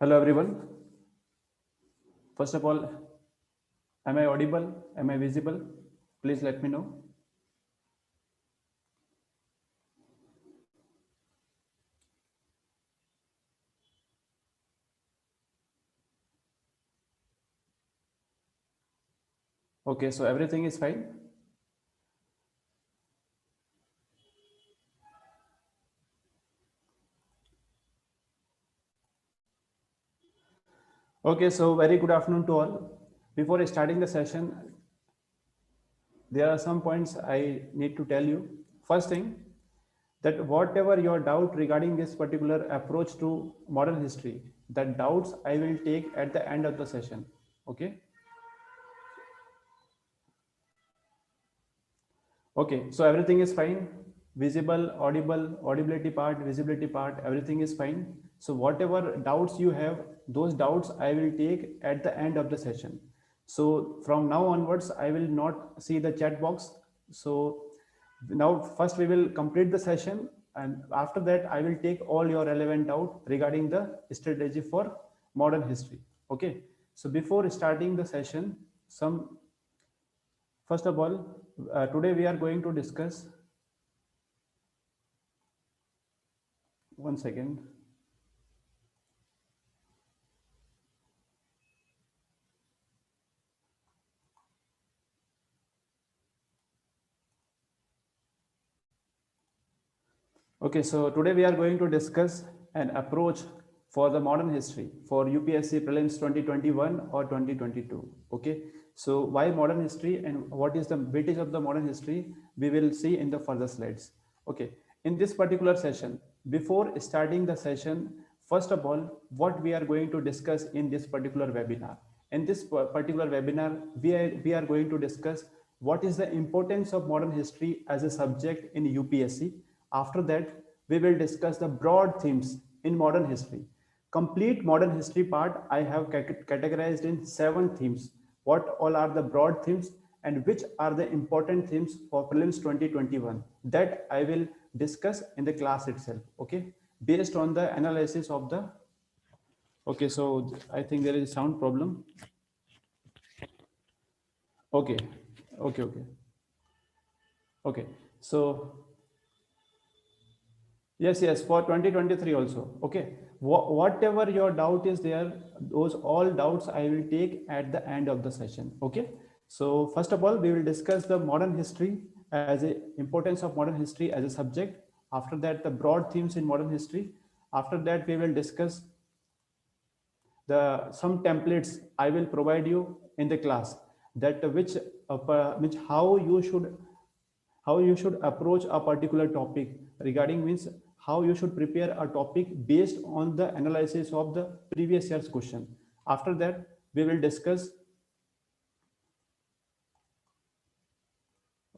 Hello everyone. First of all, am I audible? Am I visible? Please let me know. Okay, so everything is fine. Okay, so very good afternoon to all. Before starting the session, there are some points I need to tell you. First thing, that whatever your doubt regarding this particular approach to modern history, that doubts I will take at the end of the session. Okay. Okay, so everything is fine. Visible, audible, audibility part, visibility part, everything is fine. So whatever doubts you have, those doubts I will take at the end of the session. So from now onwards, I will not see the chat box. So now first we will complete the session, and after that I will take all your relevant doubt regarding the strategy for modern history. Okay. So before starting the session, some first of all, today we are going to discuss. One second. Okay, so today we are going to discuss an approach for the modern history for UPSC prelims 2021 or 2022. Okay, so why modern history and what is the weightage of the modern history, we will see in the further slides. Okay, in this particular session, before starting the session, first of all, what we are going to discuss in this particular webinar. In this particular webinar, we are going to discuss what is the importance of modern history as a subject in UPSC. After that, we will discuss the broad themes in modern history. Complete modern history part I have categorized in 7 themes. What all are the broad themes and which are the important themes for prelims 2021, that I will discuss in the class itself. Okay, based on the analysis of the. Okay, so I think there is a sound problem. Okay, okay. Okay, so yes, for 2023 also. Okay, whatever your doubt is there, those all doubts I will take at the end of the session. Okay, so first of all, we will discuss the modern history as a importance of modern history as a subject. After that, the broad themes in modern history. After that, we will discuss the some templates I will provide you in the class, that which how you should approach a particular topic regarding, means how you should prepare a topic based on the analysis of the previous year's question. After that, we will discuss.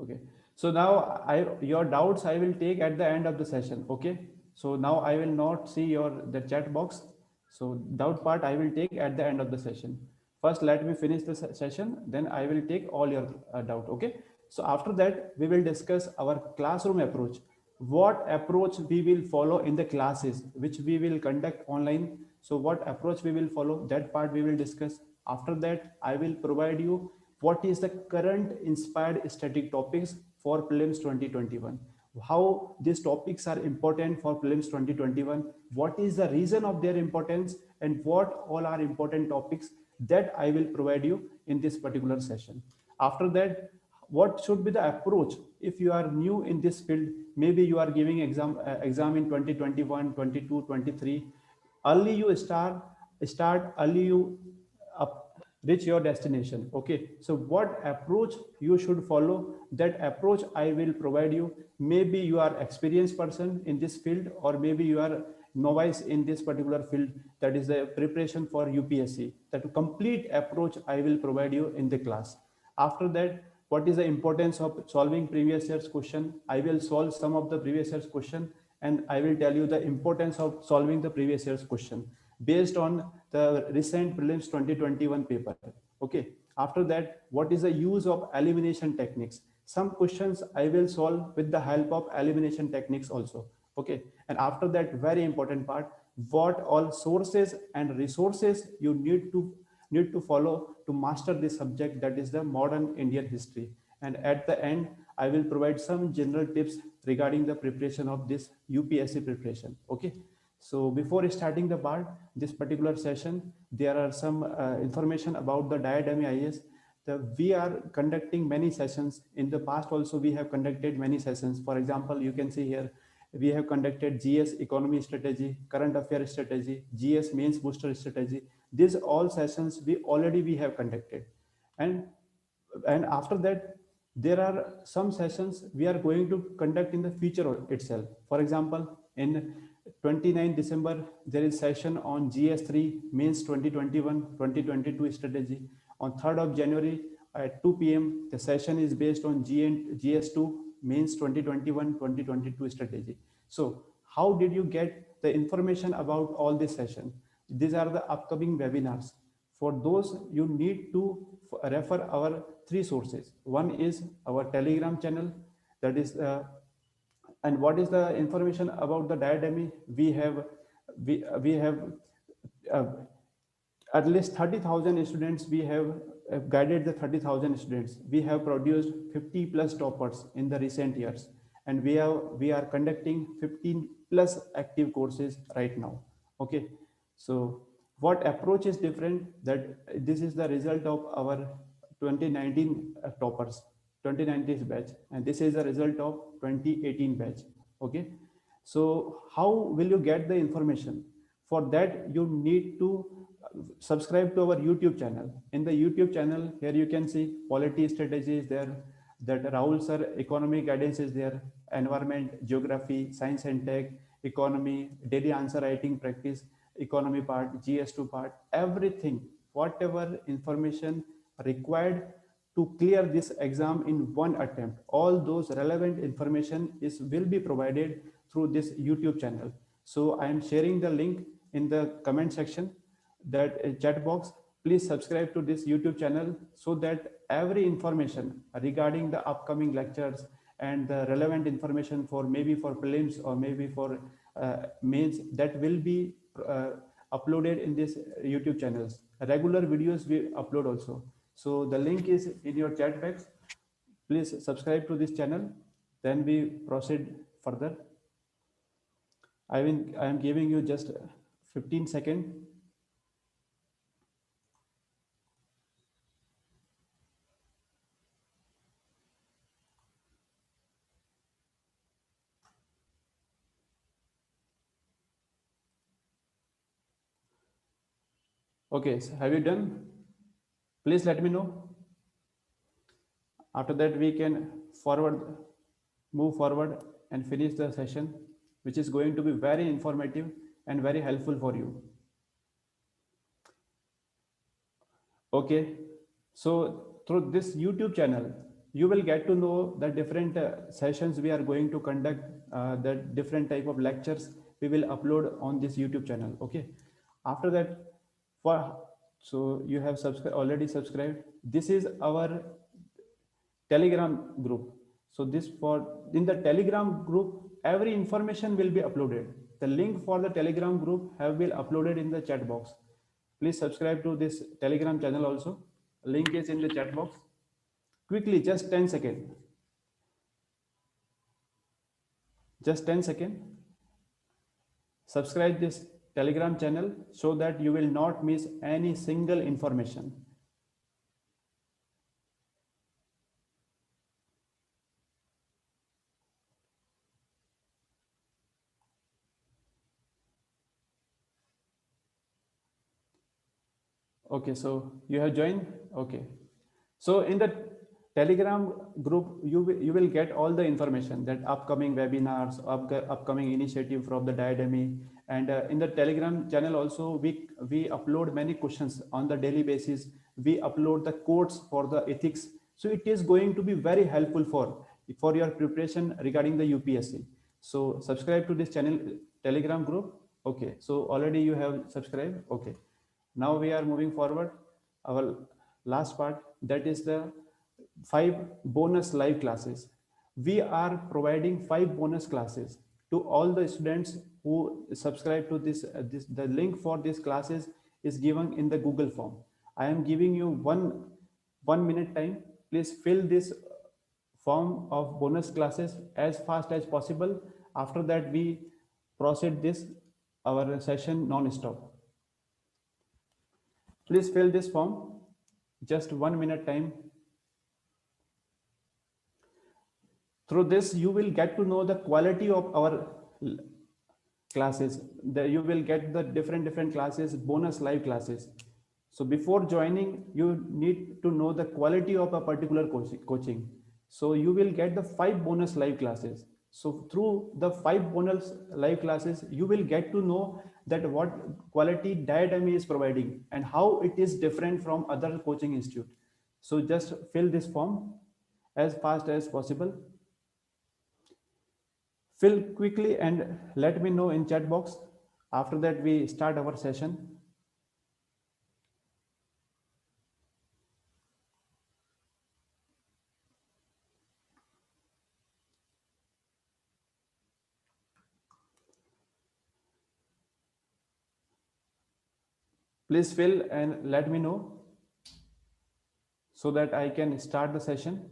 Okay, so now your doubts I will take at the end of the session. Okay, so now I will not see the chat box. So doubt part I will take at the end of the session. First let me finish the session, then I will take all your doubt. Okay, so after that we will discuss our classroom approach, what approach we will follow in the classes which we will conduct online. So what approach we will follow, that part we will discuss. After that I will provide you what is the current inspired static topics for prelims 2021, how these topics are important for prelims 2021, what is the reason of their importance, and what all are important topics, that I will provide you in this particular session. After that, what should be the approach if you are new in this field, maybe you are giving exam in 2021, 22, 23. Early you start early, you reach your destination. Okay, so what approach you should follow, that approach I will provide you. Maybe you are experienced person in this field, or maybe you are novice in this particular field, that is the preparation for UPSC. That complete approach I will provide you in the class. After that, what is the importance of solving previous year's question, I will solve some of the previous year's question, and I will tell you the importance of solving the previous year's question based on the recent prelims 2021 paper. Okay, after that, what is the use of elimination techniques, some questions I will solve with the help of elimination techniques also. Okay, and after that, very important part, what all sources and resources you need to follow to master this subject, that is the modern Indian history. And at the end, I will provide some general tips regarding the preparation of this UPSC preparation. Okay. So before starting the part, this particular session, there are some information about the DIADEMY IAS. We are conducting many sessions. In the past also, we have conducted many sessions. For example, you can see here, we have conducted GS economy strategy, current affairs strategy, GS mains booster strategy. These all sessions we have conducted. And after that, there are some sessions we are going to conduct in the future itself. For example, in 29 December, there is session on GS3 mains 2021-2022 strategy. On 3rd of January at 2 p.m., the session is based on GS2 mains 2021-2022 strategy. So how did you get the information about all this session? These are the upcoming webinars. For those, you need to refer our three sources. One is our Telegram channel, that is and what is the information about the DIADEMY? We have uh, at least 30,000 students. We have guided the 30,000 students. We have produced 50 plus toppers in the recent years, and we are conducting 15 plus active courses right now. Okay, so what approach is different? That this is the result of our 2019 toppers, 2019 batch, and this is the result of 2018 batch. Okay, so how will you get the information? For that, you need to subscribe to our YouTube channel. In the YouTube channel, here you can see polity strategy is there, that Rahul sir economic guidance is there, environment, geography, science and tech, economy, daily answer writing practice, economy part, GS2 part, everything, whatever information required to clear this exam in one attempt, all those relevant information will be provided through this YouTube channel. So I am sharing the link in the comment section, that chat box. Please subscribe to this YouTube channel so that every information regarding the upcoming lectures and the relevant information for maybe for prelims or maybe for mains, that will be uploaded in this YouTube channels. Regular videos we upload also. So the link is in your chat box. Please subscribe to this channel. Then we proceed further. I am giving you just 15 seconds. Okay, so have you done? Please let me know. After that, we can move forward and finish the session, which is going to be very informative and very helpful for you. Okay, so through this YouTube channel, you will get to know the different sessions we are going to conduct, the different type of lectures we will upload on this YouTube channel. Okay, after that, so you have already subscribed. This is our Telegram group. So in the Telegram group, every information will be uploaded. The link for the Telegram group have been uploaded in the chat box. Please subscribe to this Telegram channel also. Link is in the chat box. Quickly, just 10 seconds. Just 10 seconds. Subscribe this Telegram channel so that you will not miss any single information. Okay, so you have joined. Okay, so in the Telegram group, you will get all the information, that upcoming webinars, upcoming initiative from the DIADEMY, and in the Telegram channel also we upload many questions on the daily basis. We upload the codes for the ethics, so it is going to be very helpful for your preparation regarding the UPSC. So subscribe to this channel Telegram group. Okay, so already you have subscribed. Okay. Now we are moving forward. Our last part, that is the 5 bonus live classes. We are providing 5 bonus classes to all the students who subscribe to the link for these classes is given in the Google form. I am giving you one minute time. Please fill this form of bonus classes as fast as possible. After that, we proceed this our session non-stop. Please fill this form. Just 1 minute time. Through this, you will get to know the quality of our classes. You will get the different classes, bonus live classes. So before joining, you need to know the quality of a particular coaching. So you will get the 5 bonus live classes. So through the 5 bonus live classes, you will get to know that what quality DIADEMY is providing and how it is different from other coaching institute. So just fill this form as fast as possible. Fill quickly and let me know in chat box. After that, we start our session. Please fill and let me know so that I can start the session.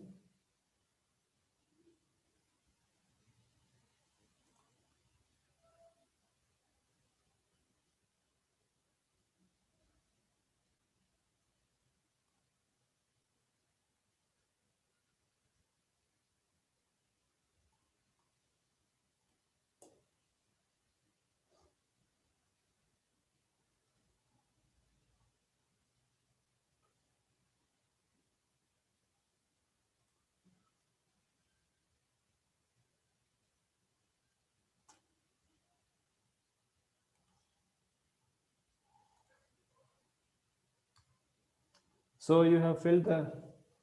So you have filled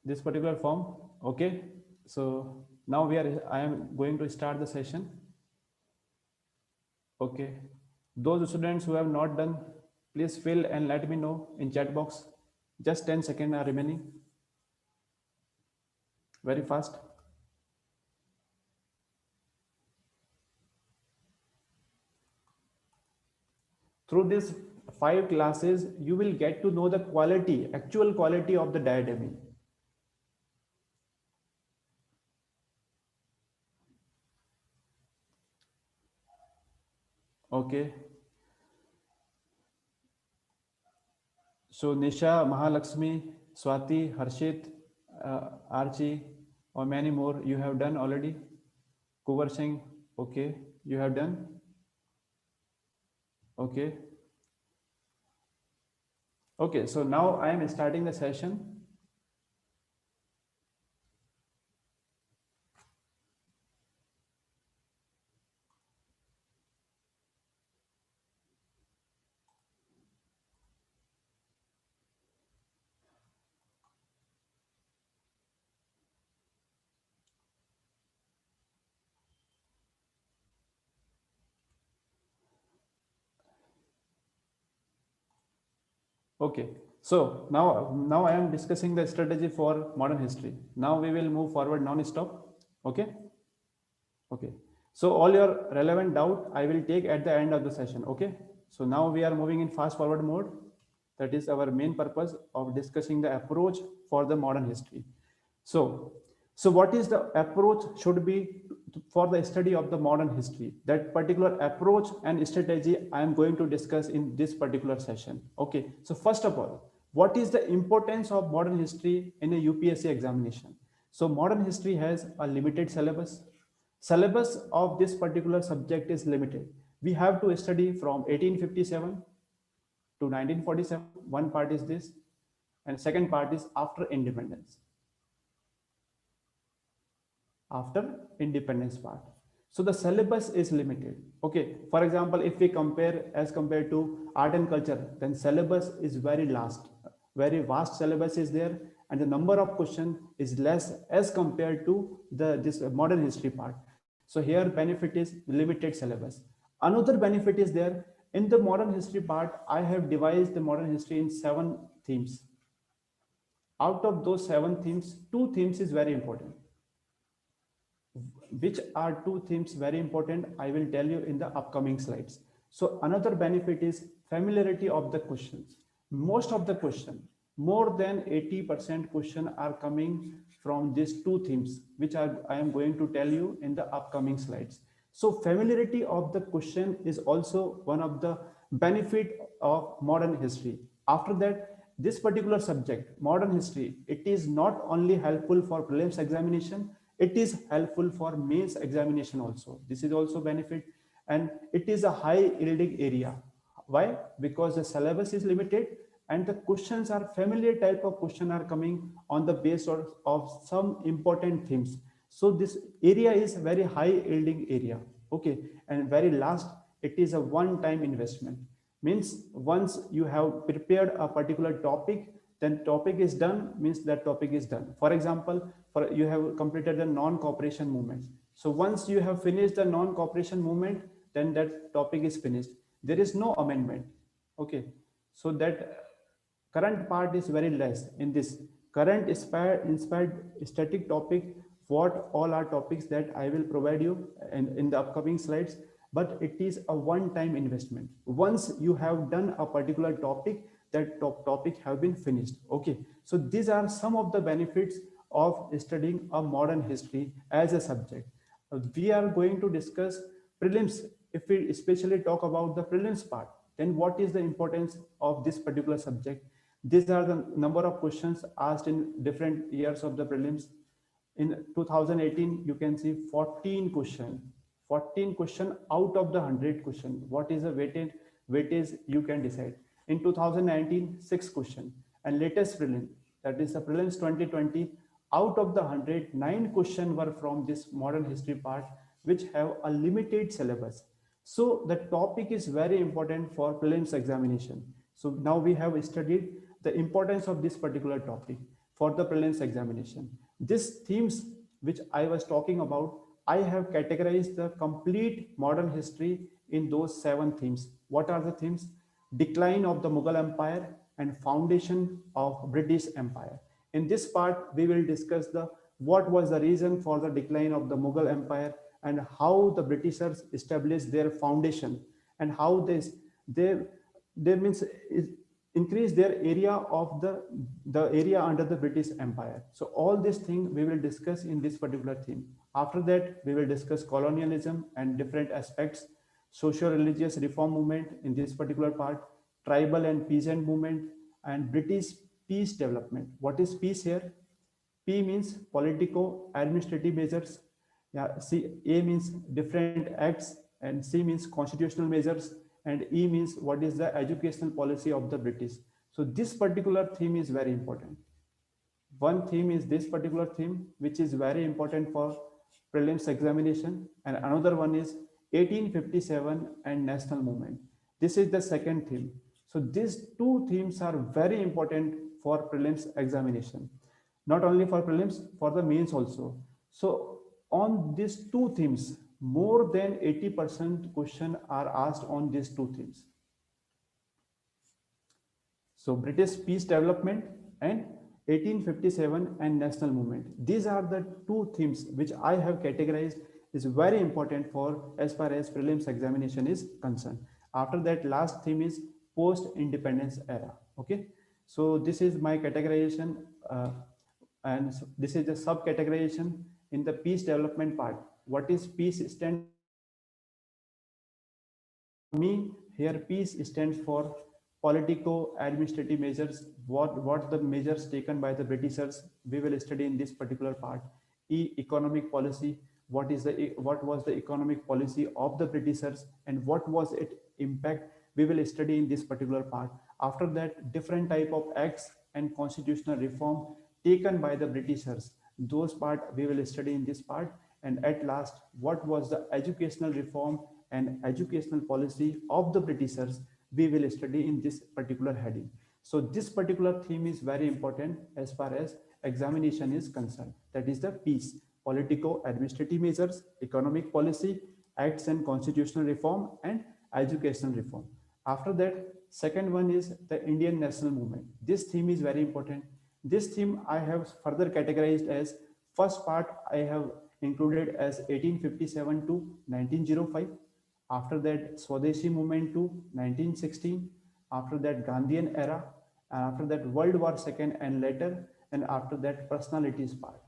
this particular form. Okay. So now I am going to start the session. Okay. Those students who have not done, please fill and let me know in chat box. Just 10 seconds are remaining. Very fast. Through these 5 classes, you will get to know the quality, actual quality of the DIADEMY. Okay. So Nisha, Mahalakshmi, Swati, Harshit, Archie, or many more you have done already. Kuvar Singh, okay, you have done. Okay. Okay, so now I am starting the session. Okay, so now I am discussing the strategy for modern history. Now we will move forward non-stop. Okay. Okay. So all your relevant doubt I will take at the end of the session. Okay. So now we are moving in fast forward mode. That is our main purpose of discussing the approach for the modern history. So what is the approach should be for the study of the modern history? That particular approach and strategy I am going to discuss in this particular session. Okay. So first of all, what is the importance of modern history in a UPSC examination? So modern history has a limited syllabus. Syllabus of this particular subject is limited. We have to study from 1857 to 1947. One part is this, and second part is after independence. After independence part. So the syllabus is limited. Okay. For example, if we compare as compared to art and culture, then syllabus is very vast syllabus is there, and the number of questions is less as compared to this modern history part. So here benefit is limited syllabus. Another benefit is there in the modern history part. I have devised the modern history in 7 themes. Out of those 7 themes, 2 themes is very important. which are two themes very important, I will tell you in the upcoming slides. So another benefit is familiarity of the questions. Most of the question, more than 80% question are coming from these two themes, which I am going to tell you in the upcoming slides. So familiarity of the question is also one of the benefit of modern history. After that, this particular subject, modern history, it is not only helpful for prelims examination, it is helpful for mains examination also. This is also benefit, and it is a high yielding area. Why? Because the syllabus is limited and the questions are familiar type of question are coming on the base of some important themes. So this area is very high yielding area. Okay. And very last, it is a one time investment. Means once you have prepared a particular topic, then topic is done, means that topic is done. For example, for you have completed the non-cooperation movement. So once you have finished the non-cooperation movement, then that topic is finished. There is no amendment. Okay. So that current part is very less in this current inspired static topic. What all are topics that I will provide you in the upcoming slides, but it is a one-time investment. Once you have done a particular topic, that topic have been finished. Okay, so these are some of the benefits of studying a modern history as a subject. We are going to discuss prelims. If we especially talk about the prelims part, then what is the importance of this particular subject? These are the number of questions asked in different years of the prelims. In 2018, you can see 14 question, 14 question out of the 100 question. What is the weightage you can decide. In 2019, 6 question, and latest prelim, that is the prelims 2020, out of the 109 question were from this modern history part, which have a limited syllabus. So the topic is very important for prelims examination. So now we have studied the importance of this particular topic for the prelims examination. These themes which I was talking about, I have categorized the complete modern history in those 7 themes. What are the themes? Decline of the Mughal Empire and foundation of British Empire. In this part, we will discuss the what was the reason for the decline of the Mughal Empire and how the Britishers established their foundation and how they means increase their area of the area under the British Empire. So all these things we will discuss in this particular theme. After that, we will discuss colonialism and different aspects, socio-religious reform movement in this particular part, tribal and peasant movement, and British peace development. What is peace here? P means politico-administrative measures. Yeah, C, A means different acts, and C means constitutional measures, and E means what is the educational policy of the British. So this particular theme is very important. One theme is this particular theme, which is very important for prelims examination, and another one is 1857 and national movement. This is the second theme. So these two themes are very important for prelims examination. Not only for prelims, for the mains also. So on these two themes, more than 80% question are asked on these two themes. So British peace development and 1857 and national movement. These are the two themes which I have categorized is very important for as far as prelims examination is concerned. After that, last theme is post-independence era. Okay, so this is my categorization, and this is the sub-categorization in the peace development part. What is peace stand for me? Here, peace stands for politico-administrative measures. What the measures taken by the Britishers, we will study in this particular part. E, economic policy. What was the economic policy of the Britishers and what was its impact? We will study in this particular part. After that, different type of acts and constitutional reform taken by the Britishers. Those part we will study in this part. And at last, what was the educational reform and educational policy of the Britishers? We will study in this particular heading. So this particular theme is very important as far as examination is concerned. That is the peace, politico-administrative measures, economic policy, acts and constitutional reform, and educational reform. After that, second one is the Indian national movement. This theme is very important. This theme I have further categorized as first part I have included as 1857 to 1905. After that, Swadeshi movement to 1916. After that, Gandhian era. And after that, World War II and later. And after that, personalities part.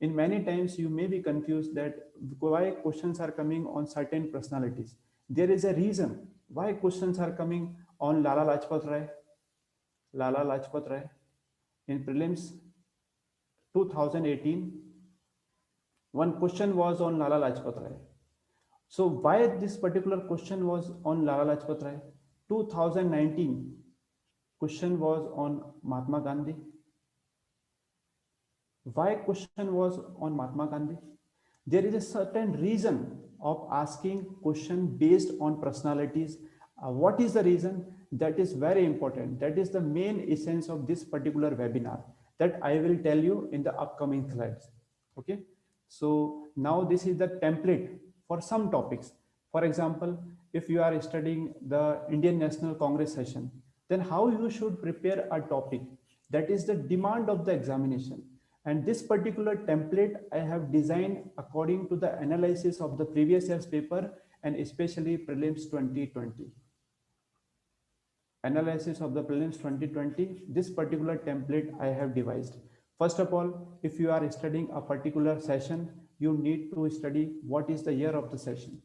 In many times, you may be confused that why questions are coming on certain personalities. There is a reason why questions are coming on Lala Lajpat Rai. Lala Lajpat Rai. In prelims 2018, one question was on Lala Lajpat Rai. So why this particular question was on Lala Lajpat Rai? 2019 question was on Mahatma Gandhi. Why question was on Mahatma Gandhi? There is a certain reason of asking question based on personalities. What is the reason? That is very important. That is the main essence of this particular webinar that I will tell you in the upcoming slides. Okay. So now this is the template for some topics. For example, if you are studying the Indian National Congress session, then how you should prepare a topic. That is the demand of the examination. And this particular template I have designed according to the analysis of the previous year's paper and especially prelims 2020. Analysis of the prelims 2020, this particular template I have devised. First of all, if you are studying a particular session, you need to study what is the year of the session,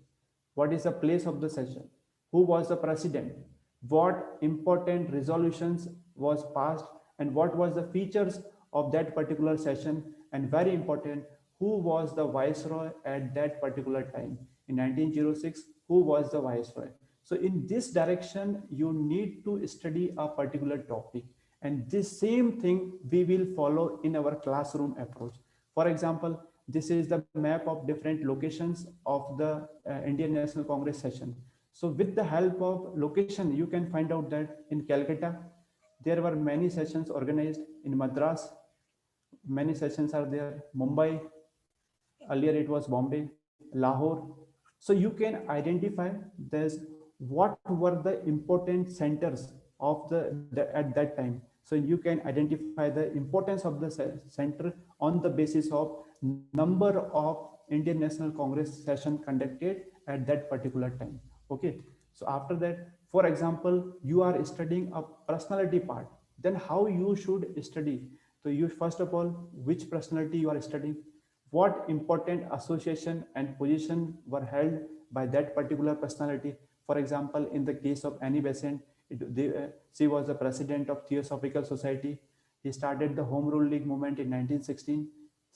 what is the place of the session, who was the president, what important resolutions was passed, and what was the features of that particular session, and very important, who was the viceroy at that particular time. In 1906, who was the viceroy? So in this direction, you need to study a particular topic. And this same thing we will follow in our classroom approach. For example, this is the map of different locations of the Indian National Congress session. So with the help of location, you can find out that in Calcutta, there were many sessions organized. In Madras, many sessions are there. Mumbai, earlier it was Bombay, Lahore. So you can identify this, what were the important centers of the at that time. So you can identify the importance of the center on the basis of number of Indian National Congress session conducted at that particular time. Okay. So after that, for example, you are studying a personality part, then how you should study. So you first of all, which personality you are studying, what important association and position were held by that particular personality. For example, in the case of Annie Besant, she was the president of Theosophical Society. He started the Home Rule League movement in 1916.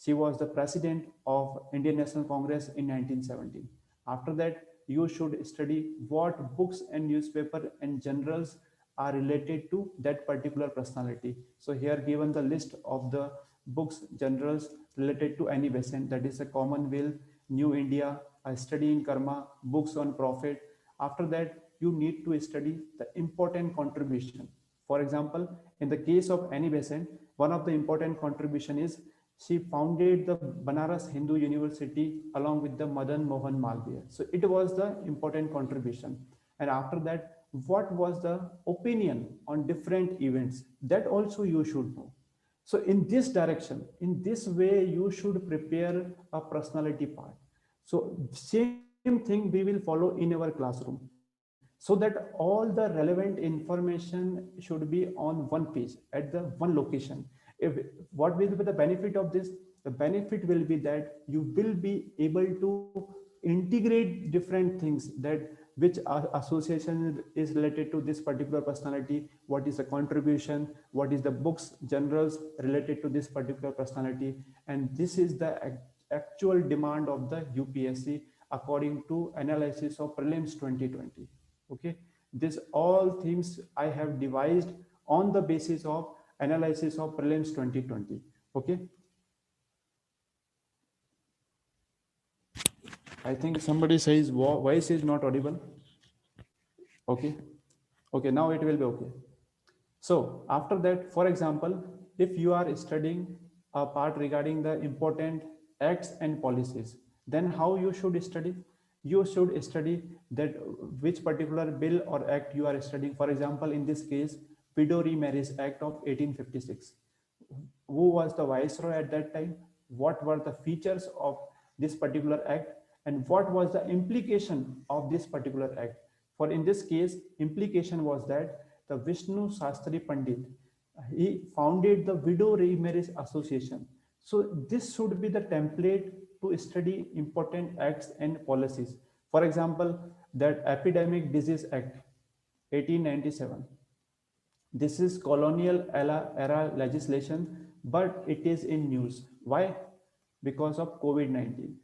She was the president of Indian National Congress in 1917. After that, you should study what books and newspaper and journals are related to that particular personality. So here given the list of the books, journals related to Annie Besant, that is a Commonwealth, New India, a Study in Karma, books on profit. After that, you need to study the important contribution. For example, in the case of Annie Besant, one of the important contribution is she founded the Banaras Hindu University along with the Madan Mohan Malviya. So it was the important contribution. And after that, what was the opinion on different events? That also you should know. So in this direction, in this way, you should prepare a personality part. So same thing we will follow in our classroom, so that all the relevant information should be on one page at the one location. What will be the benefit of this? The benefit will be that you will be able to integrate different things, that which association is related to this particular personality, what is the contribution, what is the books, journals related to this particular personality. And this is the actual demand of the UPSC according to analysis of prelims 2020. Okay, this all things I have devised on the basis of analysis of prelims 2020. Okay, I think somebody says voice is not audible. Okay, okay, now it will be okay. So after that, for example, if you are studying a part regarding the important acts and policies, then how you should study? You should study that which particular bill or act you are studying. For example, in this case, Widow Remarriage Act of 1856. Who was the viceroy at that time? What were the features of this particular act and what was the implication of this particular act. For in this case, implication was that the Vishnu Shastri Pandit, he founded the Widow Remarriage Association. So this should be the template to study important acts and policies. For example, that Epidemic Disease Act 1897. This is colonial era legislation, but it is in news. Why? Because of COVID-19.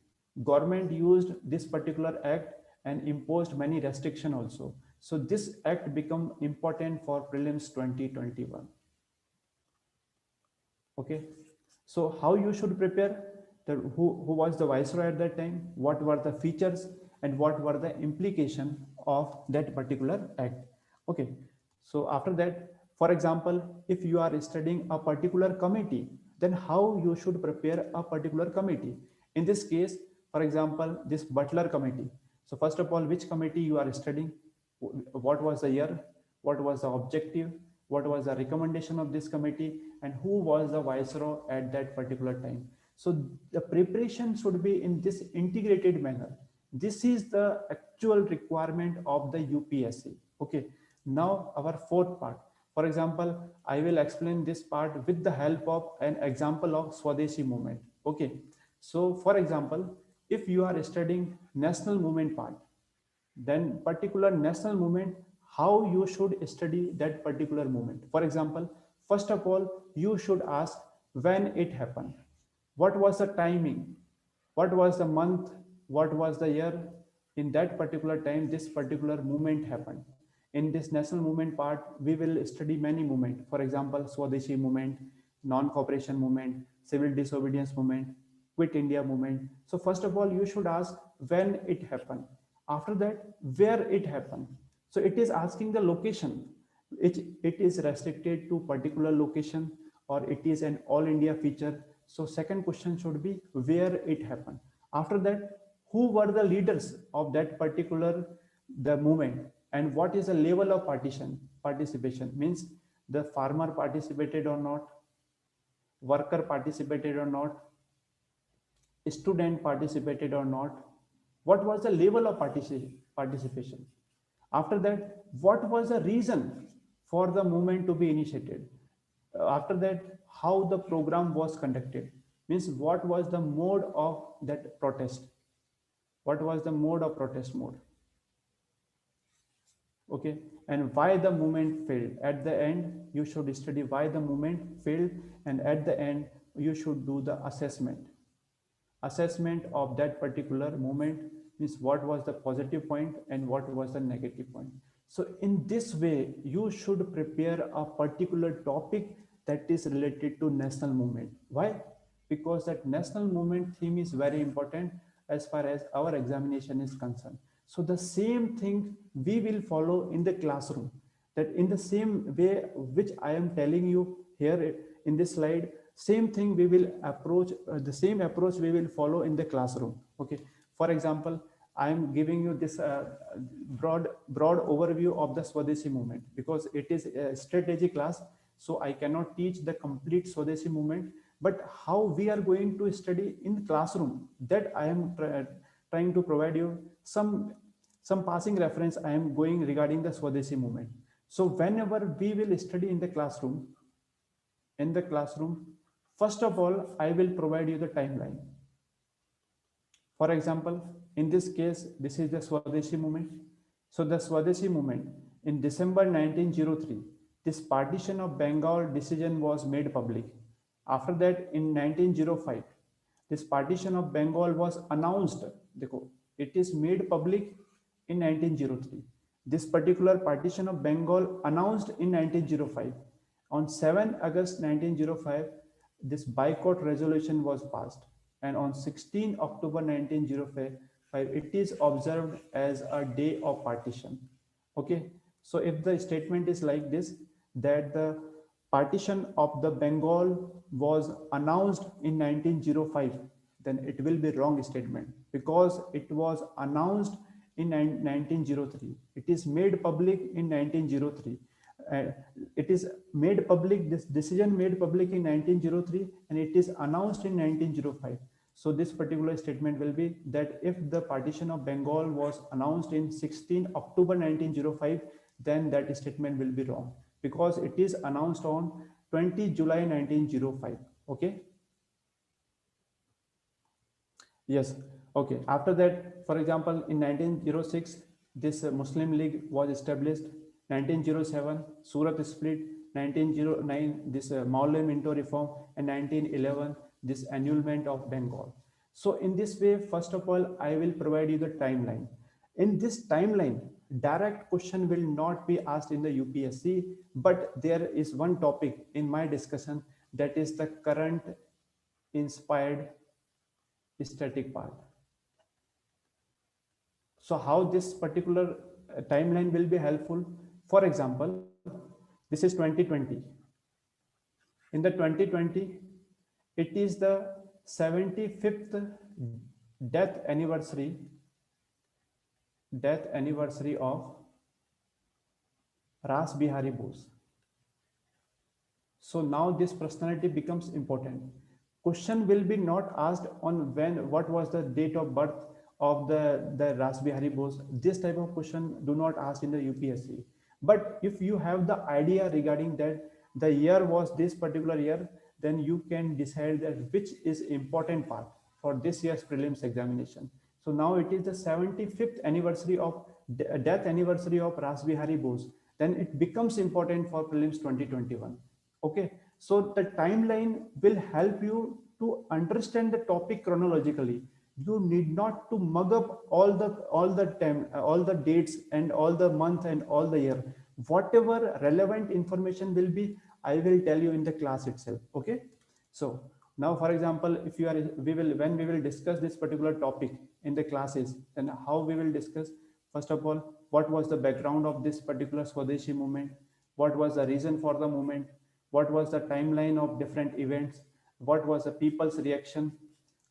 Government used this particular act and imposed many restrictions also. So this act become important for prelims 2021. Okay. So how you should prepare? Who was the viceroy at that time? What were the features and what were the implication of that particular act? Okay. So after that, for example, if you are studying a particular committee, then how you should prepare a particular committee? In this case, for example, this Butler committee. So first of all, which committee you are studying? What was the year? What was the objective? What was the recommendation of this committee? And who was the viceroy at that particular time? So the preparation should be in this integrated manner. This is the actual requirement of the UPSC. Okay. Now our fourth part. For example, I will explain this part with the help of an example of Swadeshi movement. Okay. So for example, if you are studying national movement part, then particular national movement, how you should study that particular movement. For example, first of all, you should ask when it happened. What was the timing? What was the month? What was the year? In that particular time, this particular movement happened. In this national movement part, we will study many movements. For example, Swadeshi movement, non-cooperation movement, civil disobedience movement, quit India movement. So first of all, you should ask when it happened. After that, where it happened. So it is asking the location. It is restricted to particular location or it is an all India feature. So second question should be where it happened. After that, who were the leaders of that particular the movement and what is the level of participation? Means the farmer participated or not, worker participated or not, student participated or not, what was the level of participation. After that, what was the reason for the movement to be initiated? After that, how the program was conducted, means what was the mode of that protest, what was the mode of protest mode. Okay, and why the movement failed. At the end, you should study why the movement failed, and at the end, you should do the assessment of that particular movement, means what was the positive point and what was the negative point. So in this way, you should prepare a particular topic that is related to national movement. Why? Because that national movement theme is very important as far as our examination is concerned. So the same thing we will follow in the classroom, that in the same way which I am telling you here in this slide, same thing we will approach, the same approach we will follow in the classroom. Okay. For example, I am giving you this broad overview of the Swadeshi movement because it is a strategy class. So I cannot teach the complete Swadeshi movement, but how we are going to study in the classroom, that I am trying to provide you some passing reference I am going regarding the Swadeshi movement. So whenever we will study in the classroom, first of all, I will provide you the timeline. For example, in this case, this is the Swadeshi movement. So the Swadeshi movement in December 1903, this partition of Bengal decision was made public. After that, in 1905, this partition of Bengal was announced. It is made public in 1903. This particular partition of Bengal announced in 1905. On 7 August 1905, this boycott resolution was passed. And on 16 October 1905, it is observed as a day of partition. Okay. So if the statement is like this, that the partition of the Bengal was announced in 1905, then it will be wrong statement because it was announced in 1903. It is made public in 1903. It is made public, this decision made public in 1903 and it is announced in 1905. So this particular statement will be that if the partition of Bengal was announced in 16 October 1905, then that statement will be wrong because it is announced on 20 July 1905. Okay. Yes. Okay. After that, for example, in 1906, this Muslim League was established. 1907, Surat split. 1909, this Maulay Minto reform, and 1911, this annulment of Bengal. So in this way, first of all, I will provide you the timeline. In this timeline, direct question will not be asked in the UPSC, but there is one topic in my discussion, that is the current inspired static part. So how this particular timeline will be helpful? For example, this is 2020. In the 2020, it is the 75th death anniversary of Ras Bihari Bose. So now this personality becomes important. Question will be not asked on what was the date of birth of the Ras Bihari Bose. This type of question do not ask in the UPSC. But if you have the idea regarding that the year was this particular year, then you can decide that which is important part for this year's prelims examination. So now it is the 75th anniversary of death anniversary of Ras Bihari Bose. Then it becomes important for prelims 2021. Okay, so the timeline will help you to understand the topic chronologically. You need not to mug up all the time, all the dates and all the month and all the year. Whatever relevant information will be, I will tell you in the class itself. Okay, so now for example, if you are when we will discuss this particular topic in the classes, then how we will discuss? First of all, what was the background of this particular Swadeshi movement? What was the reason for the movement? What was the timeline of different events? What was the people's reaction?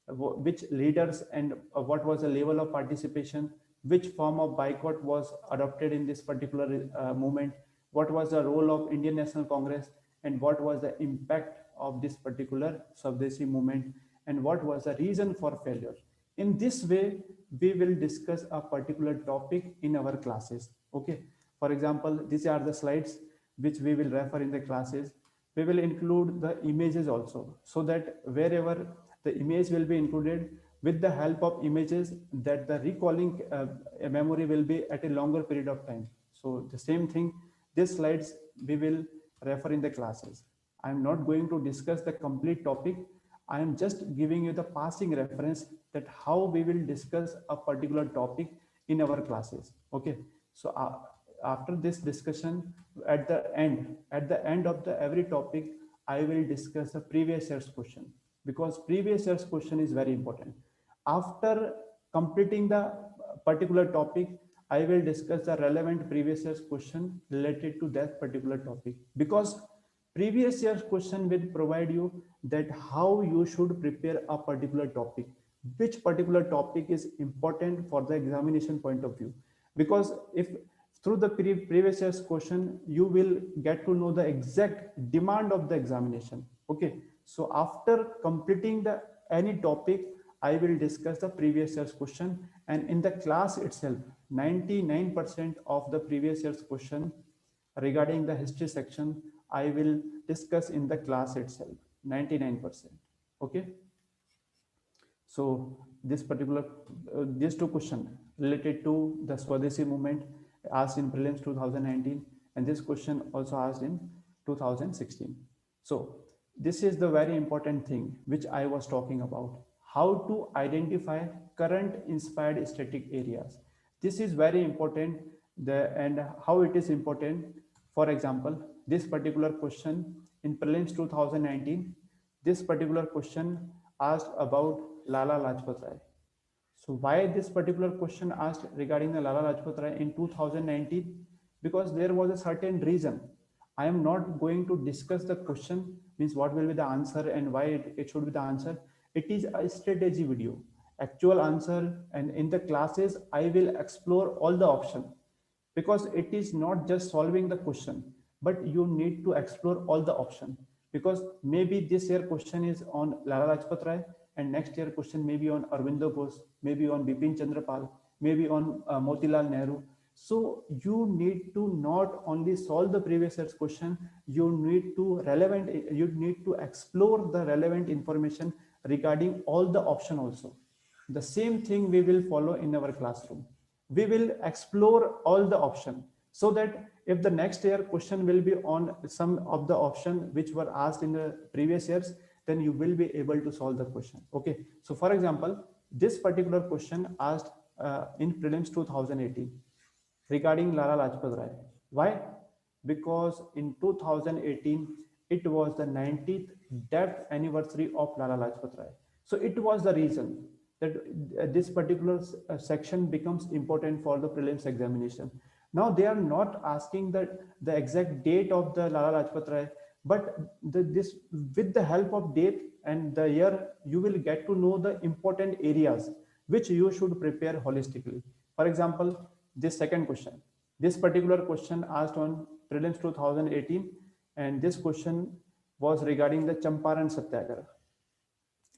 Which leaders and what was the level of participation? Which form of boycott was adopted in this particular movement? What was the role of Indian National Congress? And what was the impact of this particular Swadeshi movement? And what was the reason for failure? In this way, we will discuss a particular topic in our classes. Okay. For example, these are the slides which we will refer in the classes. We will include the images also, so that wherever the image will be included, with the help of images, that the recalling memory will be at a longer period of time. So the same thing, these slides we will refer in the classes. I am not going to discuss the complete topic. I am just giving you the passing reference that how we will discuss a particular topic in our classes. Okay. So after this discussion, at the end of every topic, I will discuss the previous year's question, because previous year's question is very important. After completing the particular topic, I will discuss the relevant previous year's question related to that particular topic, because previous year's question will provide you that how you should prepare a particular topic, which particular topic is important for the examination point of view. Because if through the previous year's question, you will get to know the exact demand of the examination. Okay, so after completing the any topic, I will discuss the previous year's question, and in the class itself, 99% of the previous year's question regarding the history section, I will discuss in the class itself, 99%. Okay. So this particular, these two questions related to the Swadeshi movement asked in prelims 2019, and this question also asked in 2016. So this is the very important thing which I was talking about, how to identify current inspired static areas. This is very important, and how it is important. For example, this particular question in prelims 2019, this particular question asked about Lala Lajpat Rai. So why this particular question asked regarding the Lala Lajpat Rai in 2019? Because there was a certain reason. I am not going to discuss the question, means what will be the answer and why it should be the answer. It is a strategy video, actual answer, and in the classes I will explore all the options, because it is not just solving the question, but you need to explore all the options, because maybe this year question is on Lala Lajpat Rai, and next year question may be on Arvindo Ghosh, maybe on Bipin Chandrapal, maybe on Motilal Nehru. So you need to not only solve the previous year's question, you need to explore the relevant information regarding all the option also. The same thing we will follow in our classroom. We will explore all the option, so that if the next year question will be on some of the option which were asked in the previous years, then you will be able to solve the question. Okay, so for example, this particular question asked in prelims 2018 regarding Lala Lajpat Rai. Why? Because in 2018 it was the 90th death anniversary of Lala Lajpat Rai. So it was the reason that this particular section becomes important for the prelims examination. Now they are not asking the exact date of the Lala Lajpat Rai, but this, with the help of date and the year, you will get to know the important areas which you should prepare holistically. For example, this second question, this particular question asked on prelims 2018, and this question was regarding the Champaran Satyagraha.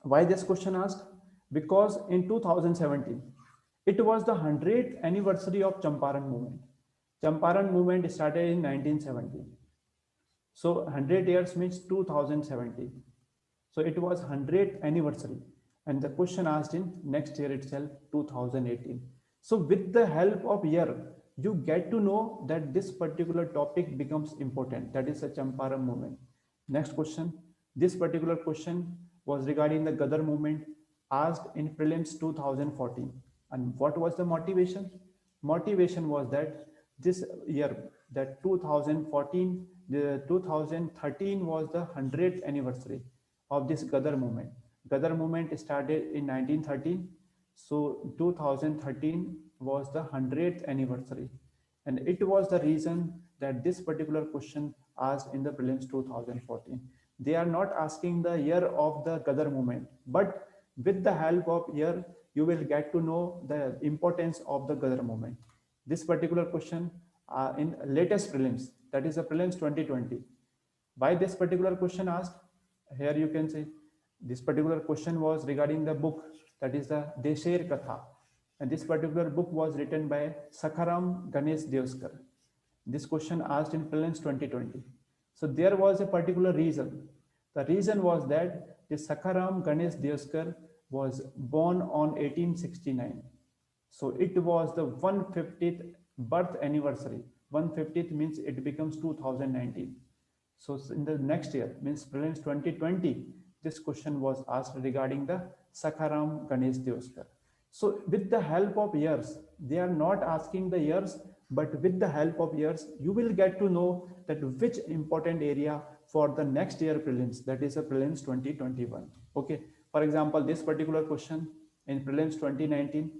Why this question asked? Because in 2017 it was the 100th anniversary of Champaran movement. Champaran movement started in 1917. So 100 years means 2017. So it was 100th anniversary, and the question asked in next year itself, 2018. So with the help of year, you get to know that this particular topic becomes important. That is a Champaran movement. Next question. This particular question was regarding the Gadar movement asked in prelims 2014. And what was the motivation? Motivation was that this year, that 2014, the 2013 was the 100th anniversary of this Gadar movement. Gadar movement started in 1913. So 2013 was the 100th anniversary. And it was the reason that this particular question asked in the prelims 2014. They are not asking the year of the Gadar movement, but with the help of year, you will get to know the importance of the Gadar movement. This particular question in latest prelims, that is the prelims 2020. Why this particular question asked? Here you can see this particular question was regarding the book, that is the Desher Katha. And this particular book was written by Sakharam Ganesh Devskar. This question asked in prelims 2020. So there was a particular reason. The reason was that the Sakharam Ganesh Devskar was born on 1869. So it was the 150th birth anniversary. 150th means it becomes 2019. So in the next year, means prelims 2020, this question was asked regarding the Sakharam Ganesh Devskar. So with the help of years, they are not asking the years, but with the help of years, you will get to know that which important area for the next year prelims, that is a prelims 2021. Okay. For example, this particular question in prelims 2019,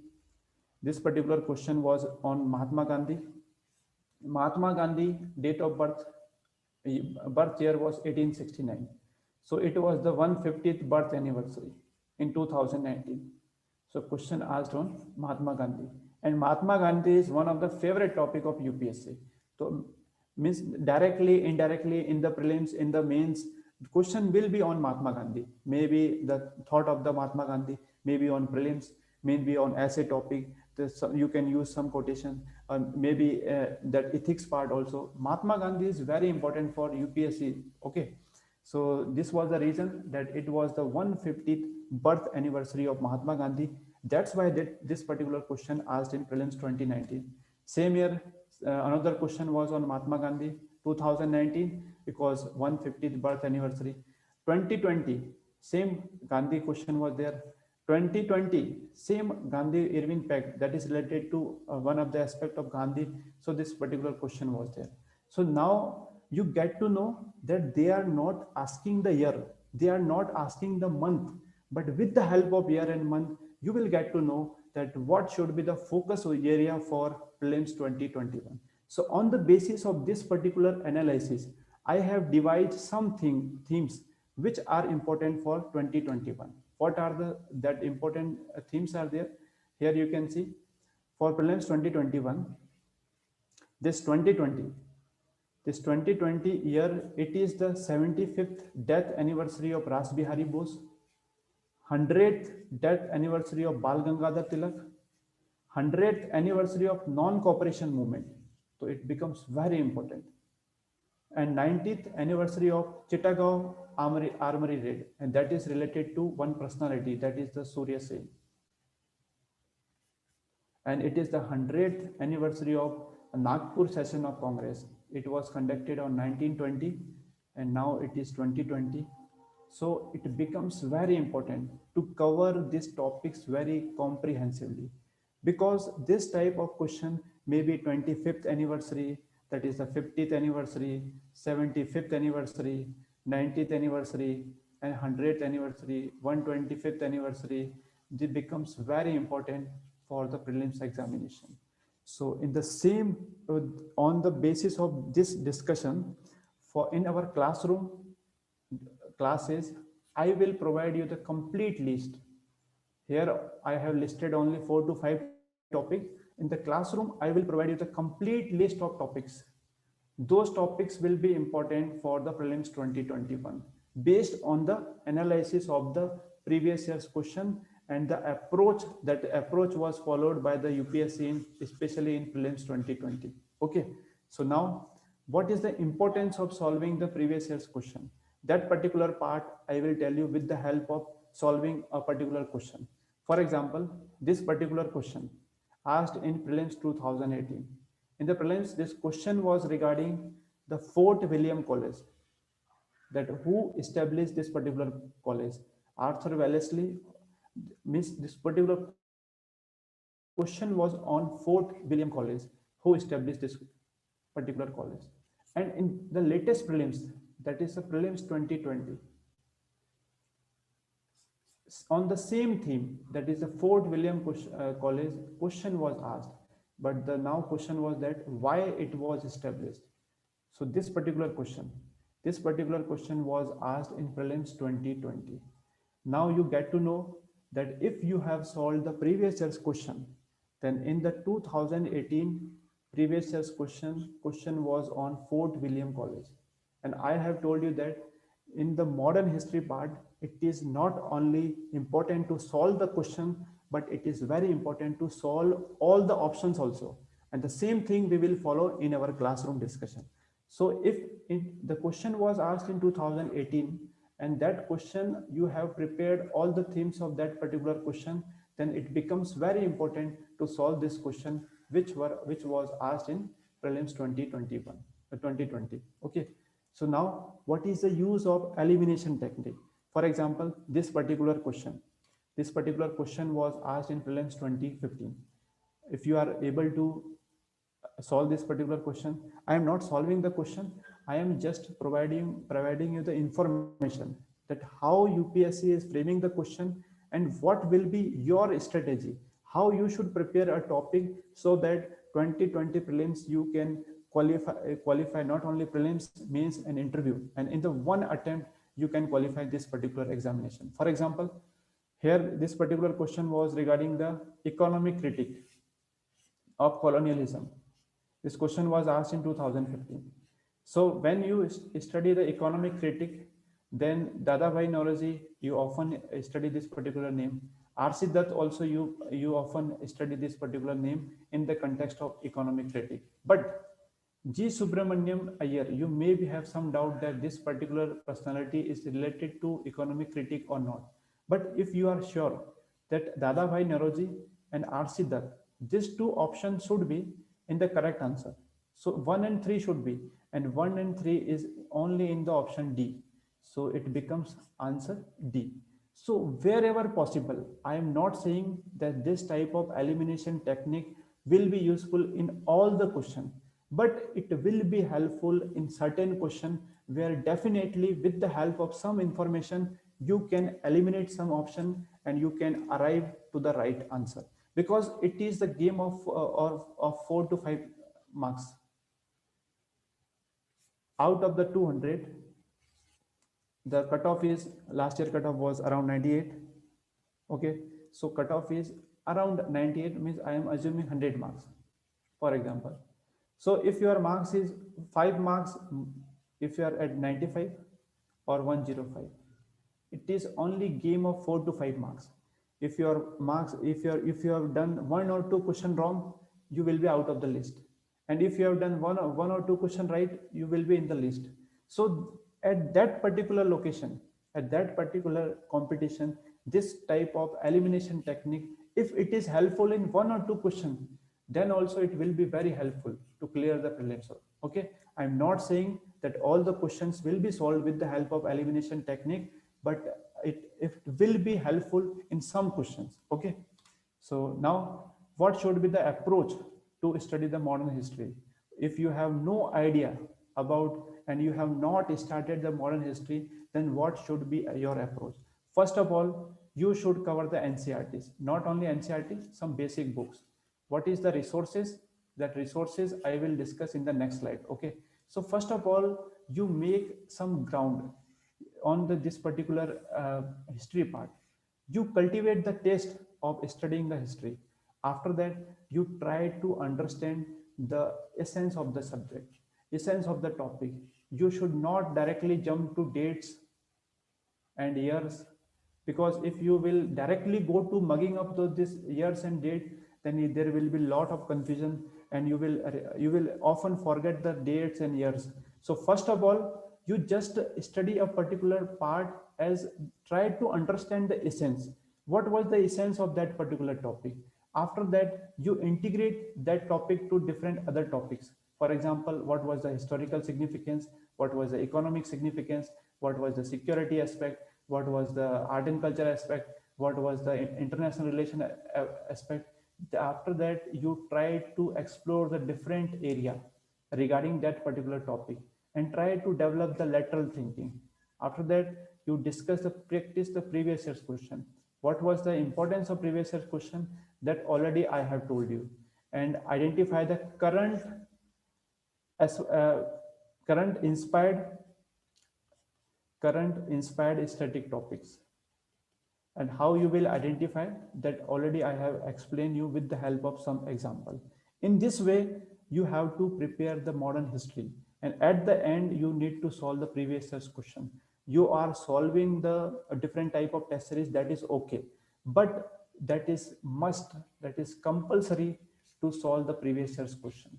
this particular question was on Mahatma Gandhi. Mahatma Gandhi date of birth year was 1869. So it was the 150th birth anniversary in 2019. So question asked on Mahatma Gandhi. And Mahatma Gandhi is one of the favorite topic of UPSC. So means directly, indirectly in the prelims, in the mains, the question will be on Mahatma Gandhi. Maybe the thought of the Mahatma Gandhi, maybe on prelims, maybe on essay topic. You can use some quotation, maybe that ethics part also. Mahatma Gandhi is very important for UPSC. Okay. So this was the reason that it was the 150th birth anniversary of Mahatma Gandhi. That's why this particular question asked in prelims 2019. Same year, another question was on Mahatma Gandhi, 2019, because 150th birth anniversary. 2020, same Gandhi question was there. 2020, same Gandhi Irving Pact, that is related to one of the aspect of Gandhi. So this particular question was there. So now you get to know that they are not asking the year, they are not asking the month, but with the help of year and month, you will get to know that what should be the focus area for prelims 2021. So on the basis of this particular analysis, I have divided some themes which are important for 2021. What are that important themes are there? Here you can see for prelims 2021, this 2020 year, it is the 75th death anniversary of Ras Bihari Bose. 100th death anniversary of Bal Gangadhar Tilak, 100th anniversary of non-cooperation movement. So it becomes very important. And 90th anniversary of Chittagong Armory raid, and that is related to one personality, that is the Surya Sen. And it is the 100th anniversary of Nagpur session of Congress. It was conducted on 1920 and now it is 2020. So it becomes very important to cover these topics very comprehensively, because this type of question may be 25th anniversary, that is the 50th anniversary, 75th anniversary, 90th anniversary, and 100th anniversary, 125th anniversary. This becomes very important for the prelims examination. So in the same, on the basis of this discussion, for in our classroom classes, I will provide you the complete list. Here I have listed only 4 to 5 topics. In the classroom, I will provide you the complete list of topics. Those topics will be important for the prelims 2021 based on the analysis of the previous year's question and the approach, that approach was followed by the UPSC especially in prelims 2020. Okay, so now what is the importance of solving the previous year's question? That particular part I will tell you with the help of solving a particular question. For example, this particular question asked in prelims 2018. In the prelims, this question was regarding the Fort William College, that who established this particular college. Arthur Wellesley. Means this particular question was on Fort William College, who established this particular college. And in the latest prelims, that is the prelims 2020, on the same theme, that is the Fort William College, question was asked, but the now question was that why it was established. So this particular question was asked in prelims 2020. Now you get to know that if you have solved the previous year's question, then in the 2018 previous year's question was on Fort William College. And I have told you that in the modern history part, it is not only important to solve the question, but it is very important to solve all the options also. And the same thing we will follow in our classroom discussion. So if the question was asked in 2018, and that question you have prepared all the themes of that particular question, then it becomes very important to solve this question which was asked in prelims 2020. Okay, so now what is the use of elimination technique? For example, this particular question was asked in prelims 2015. If you are able to solve this particular question, I am not solving the question, I am just providing you the information that how UPSC is framing the question and what will be your strategy, how you should prepare a topic so that 2020 prelims you can qualify not only prelims, mains and interview, and in the one attempt you can qualify this particular examination. For example, here this particular question was regarding the economic critique of colonialism. This question was asked in 2015. So when you study the economic critic, then Dadabhai Naoroji, you often study this particular name. R.C. Dutt also you often study this particular name in the context of economic critic. But G. Subramaniam Iyer, you may have some doubt that this particular personality is related to economic critic or not. But if you are sure that Dadabhai Naoroji and R.C. Dutt, these two options should be in the correct answer. So 1 and 3 should be, and 1 and 3 is only in the option D. So it becomes answer D. So wherever possible, I am not saying that this type of elimination technique will be useful in all the questions, but it will be helpful in certain question where definitely with the help of some information, you can eliminate some option and you can arrive to the right answer, because it is the game of 4 to 5 marks. Out of the 200, the cutoff is, last year cutoff was around 98. Okay, so cutoff is around 98, means I am assuming 100 marks, for example. So if your marks is 5 marks, if you are at 95 or 105, it is only game of 4 to 5 marks. If your marks, if you have done one or two question wrong, you will be out of the list. And if you have done one or two question right, you will be in the list. So at that particular location, at that particular competition, this type of elimination technique, if it is helpful in one or two question, then also it will be very helpful to clear the prelims. Okay, I'm not saying that all the questions will be solved with the help of elimination technique, but it will be helpful in some questions. Okay, so now what should be the approach to study the modern history? If you have no idea about and you have not started the modern history, then what should be your approach? First of all, you should cover the NCERTs, not only NCERT, some basic books. What is the resources? That resources I will discuss in the next slide. Okay, so first of all, you make some ground on this particular history part. You cultivate the taste of studying the history. After that, you try to understand the essence of the subject, essence of the topic. You should not directly jump to dates and years, because if you will directly go to mugging up these years and date, then there will be a lot of confusion, and you will often forget the dates and years. So first of all, you just study a particular part, as try to understand the essence. What was the essence of that particular topic? After that, you integrate that topic to different other topics. For example, what was the historical significance, what was the economic significance, what was the security aspect, what was the art and culture aspect, what was the international relation aspect. After that, you try to explore the different area regarding that particular topic and try to develop the lateral thinking. After that, you discuss the practice the previous year's question. What was the importance of previous year's question? That already I have told you. And identify the as current inspired static topics. And how you will identify that already I have explained you with the help of some example. In this way, you have to prepare the modern history, and at the end you need to solve the previous year's question. You are solving the different type of test series, that is okay, but that is compulsory to solve the previous year's question.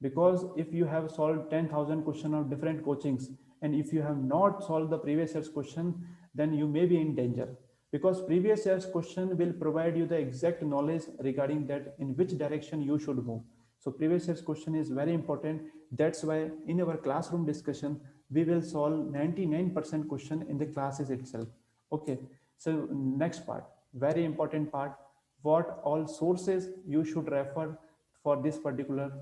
Because if you have solved 10,000 question of different coachings, and if you have not solved the previous year's question, then you may be in danger, because previous year's question will provide you the exact knowledge regarding that in which direction you should move. So previous year's question is very important. That's why in our classroom discussion, we will solve 99% question in the classes itself. Okay, so next part, very important part, what all sources you should refer for this particular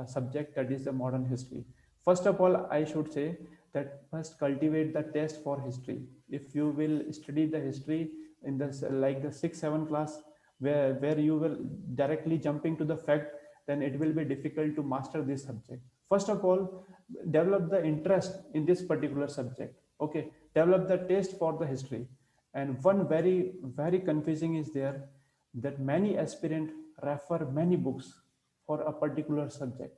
subject, that is the modern history. First of all, I should say that first cultivate the taste for history. If you will study the history in this like the 6th, 7th class, where you will directly jumping to the fact, then it will be difficult to master this subject. First of all, develop the interest in this particular subject. Okay, develop the taste for the history. And one very confusing is there, that many aspirants refer many books for a particular subject,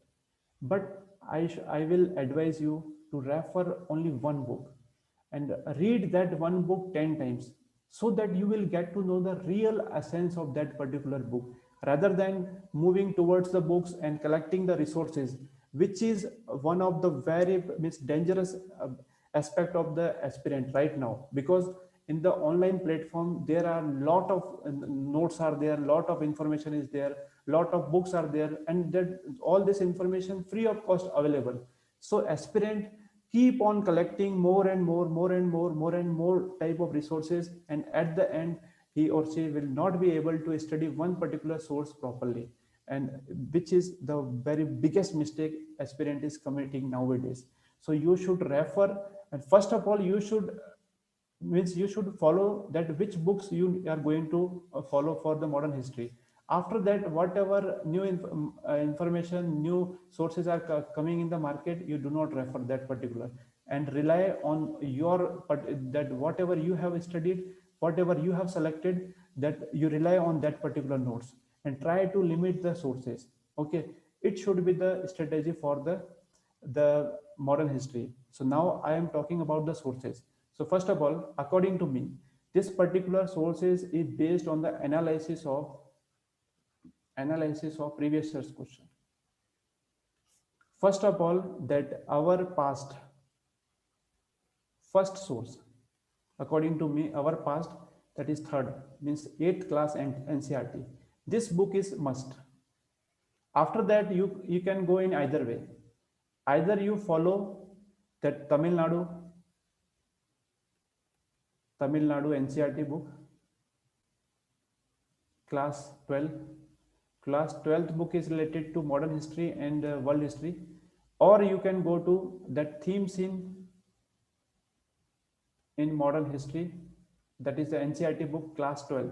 but I will advise you to refer only one book and read that one book 10 times, so that you will get to know the real essence of that particular book, rather than moving towards the books and collecting the resources, which is one of the very dangerous aspect of the aspirant right now. Because in the online platform, there are lot of notes are there, lot of information is there, lot of books are there, and that all this information free of cost available. So aspirant keep on collecting more and more type of resources, and at the end he or she will not be able to study one particular source properly, and which is the very biggest mistake aspirant is committing nowadays. So you should refer, and first of all you should follow that which books you are going to follow for the modern history. After that, whatever new information, new sources are coming in the market, you do not refer that particular, and rely on your that whatever you have studied, whatever you have selected, that you rely on that particular notes, and try to limit the sources. Okay, it should be the strategy for the modern history. So now I am talking about the sources. So first of all, according to me, this particular sources is based on the analysis of previous year's question. First of all, that our past first source, according to me, our past, that is third, means 8th class and NCRT. This book is must. After that, you can go in either way. Either you follow that Tamil Nadu NCRT book, class 12. Class 12th book is related to modern history and world history, or you can go to that themes in modern history, that is the NCRT book, class 12,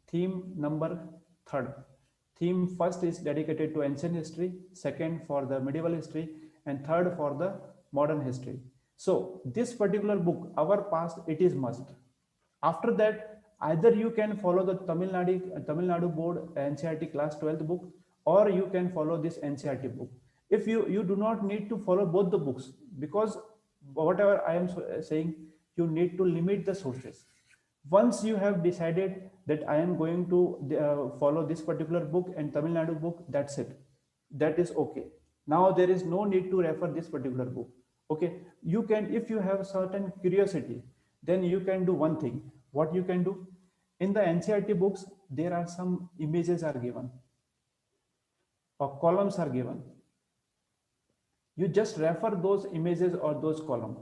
theme number 3rd. Theme first is dedicated to ancient history, second for the medieval history, and third for the modern history. So this particular book, our past, it is must. After that, either you can follow the Tamil Nadu board NCRT class 12th book, or you can follow this NCRT book. If you do not need to follow both the books, because whatever I am saying, you need to limit the sources. Once you have decided that I am going to follow this particular book and Tamil Nadu book, that's it. That is okay. Now there is no need to refer this particular book. Okay, you can, if you have certain curiosity, then you can do one thing. What you can do? In the NCRT books, there are some images are given or columns are given. You just refer those images or those columns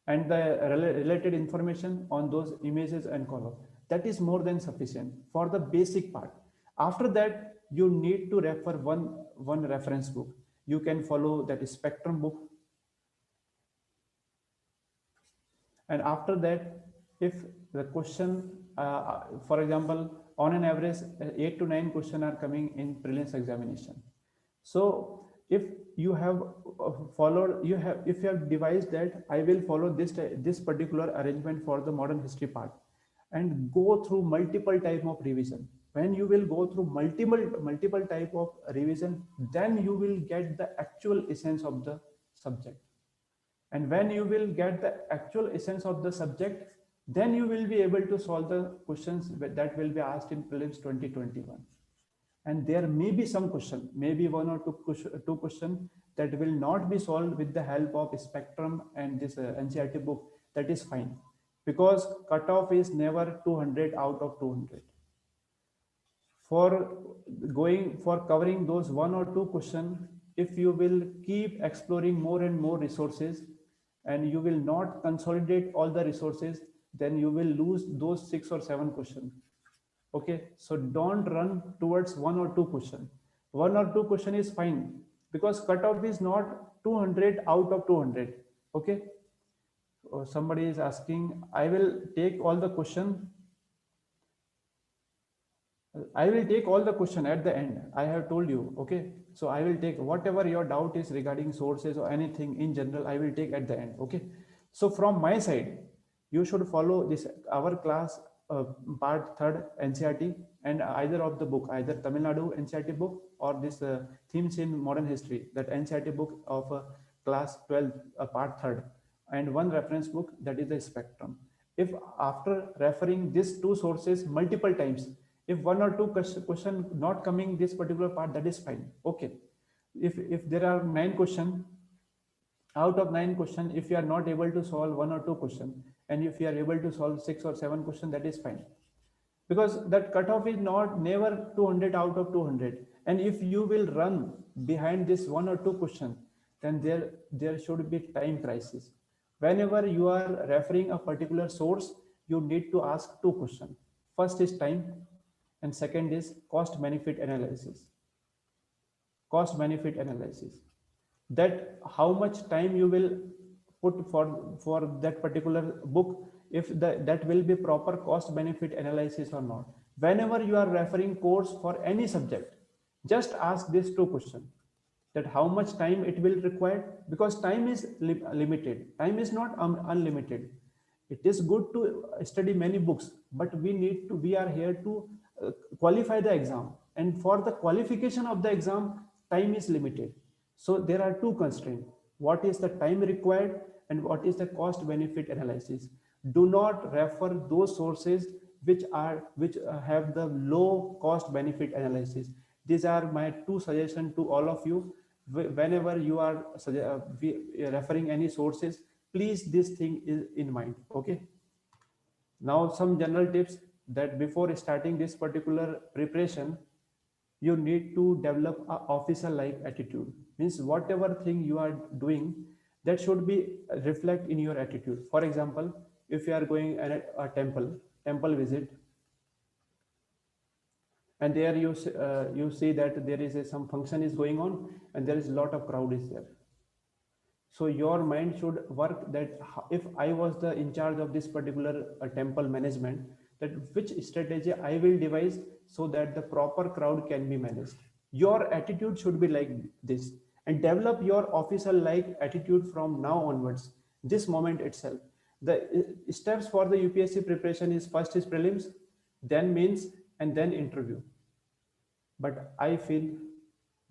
and the related information on those images and columns. That is more than sufficient for the basic part. After that, you need to refer one reference book. You can follow that spectrum book. And after that, if the question, for example, on an average, 8 to 9 questions are coming in prelims examination. So if you have if you have devised that I will follow this particular arrangement for the modern history part and go through multiple type of revision. When you will go through multiple type of revision, then you will get the actual essence of the subject. And when you will get the actual essence of the subject, then you will be able to solve the questions that will be asked in prelims 2021. And there may be some question, maybe one or two question that will not be solved with the help of spectrum and this NCRT book. That is fine, because cutoff is never 200 out of 200. For covering those one or two questions, if you will keep exploring more and more resources and you will not consolidate all the resources, then you will lose those 6 or 7 questions. Okay, so don't run towards one or two question. One or two question is fine, because cutoff is not 200 out of 200. Okay, somebody is asking, I will take all the question. I will take all the question at the end. I have told you. Okay, so I will take whatever your doubt is regarding sources or anything in general, I will take at the end. Okay, so from my side, you should follow this our class part 3rd NCRT and either of the book, either Tamil Nadu NCRT book or this themes in modern history, that NCRT book of class 12 part 3rd, and one reference book, that is the spectrum. If after referring these two sources multiple times, if one or two question not coming this particular part, that is fine. Okay, if there are 9 questions, out of 9 questions, if you are not able to solve one or two questions, and if you are able to solve 6 or 7 questions, that is fine, because that cutoff is never 200 out of 200. And if you will run behind this one or two questions, then there should be time crisis. Whenever you are referring a particular source, you need to ask 2 questions. First is time, and second is cost benefit analysis. That how much time you will put for that particular book, if that will be proper cost benefit analysis or not. Whenever you are referring course for any subject, just ask these 2 questions, that how much time it will require, because time is limited. Time is not unlimited. It is good to study many books, but we are here to qualify the exam, and for the qualification of the exam, time is limited. So there are 2 constraints. What is the time required and what is the cost benefit analysis? Do not refer those sources which have the low cost benefit analysis. These are my two suggestions to all of you. Whenever you are referring any sources, please this thing is in mind. Okay. Now some general tips, that before starting this particular preparation, you need to develop a officer like attitude. Means whatever thing you are doing, that should be reflect in your attitude. For example, if you are going at a temple visit, and there you see that there is some function is going on and there is a lot of crowd is there. So your mind should work that if I was the in charge of this particular temple management, that which strategy I will devise so that the proper crowd can be managed. Your attitude should be like this, and develop your officer like attitude from now onwards, this moment itself. The steps for the UPSC preparation is, first is prelims, then mains, and then interview. But I feel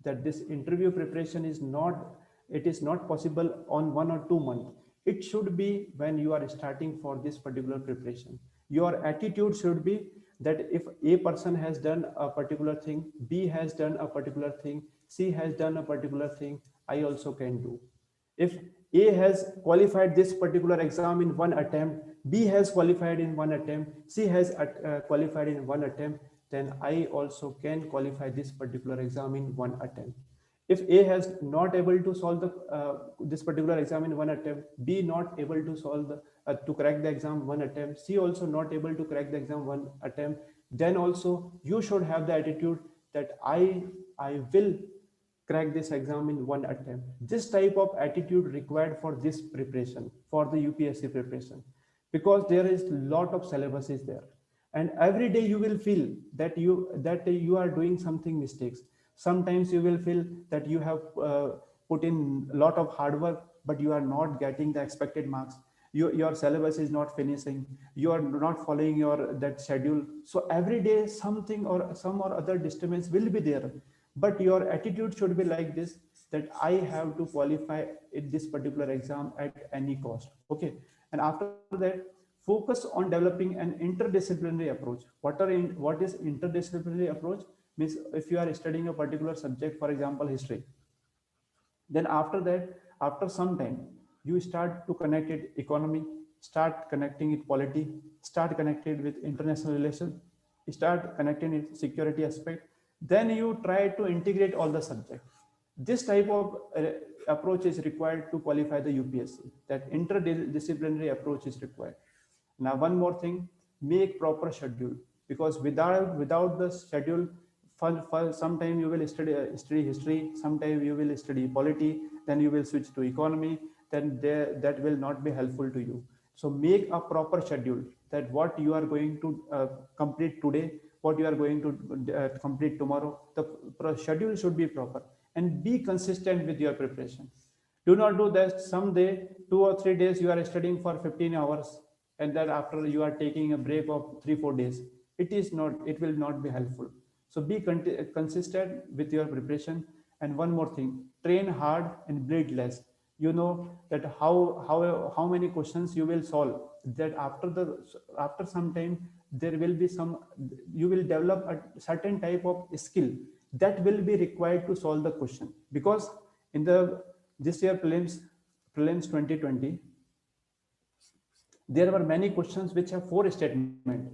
that this interview preparation is not, it is not possible on 1 or 2 months. It should be when you are starting for this particular preparation. Your attitude should be that if A person has done a particular thing, B has done a particular thing, C has done a particular thing, I also can do. If A has qualified this particular exam in one attempt, B has qualified in one attempt, C has qualified in one attempt, then I also can qualify this particular exam in one attempt. If A has not able to solve this particular exam in one attempt, B not able to solve to crack the exam one attempt, C also not able to crack the exam one attempt, then also you should have the attitude that I will crack this exam in one attempt. This type of attitude required for this preparation, for the UPSC preparation, because there is a lot of syllabus is there, and every day you will feel that you are doing something mistakes. Sometimes you will feel that you have put in a lot of hard work, but you are not getting the expected marks. Your syllabus is not finishing, you are not following your that schedule. So every day something or some or other disturbance will be there, but your attitude should be like this, that I have to qualify in this particular exam at any cost. Okay. And after that, focus on developing an interdisciplinary approach. What is interdisciplinary approach? Means if you are studying a particular subject, for example history, then after that, after some time, you start to connect it economy, start connecting it polity, start connected with international relations, start connecting it security aspect, then you try to integrate all the subjects. This type of approach is required to qualify the UPSC. That interdisciplinary approach is required. Now one more thing, make proper schedule, because without the schedule, for some time you will study history, sometime you will study polity, then you will switch to economy, then that will not be helpful to you. So make a proper schedule, that what you are going to complete today, what you are going to complete tomorrow. The schedule should be proper, and be consistent with your preparation. Do not do that someday 2 or 3 days you are studying for 15 hours, and then after you are taking a break of 3 4 days. It will not be helpful. So be consistent with your preparation. And one more thing, train hard and bleed less. You know that how many questions you will solve, that after some time there will be some, you will develop a certain type of skill that will be required to solve the question. Because in the this year prelims 2020, there were many questions which have 4 statements.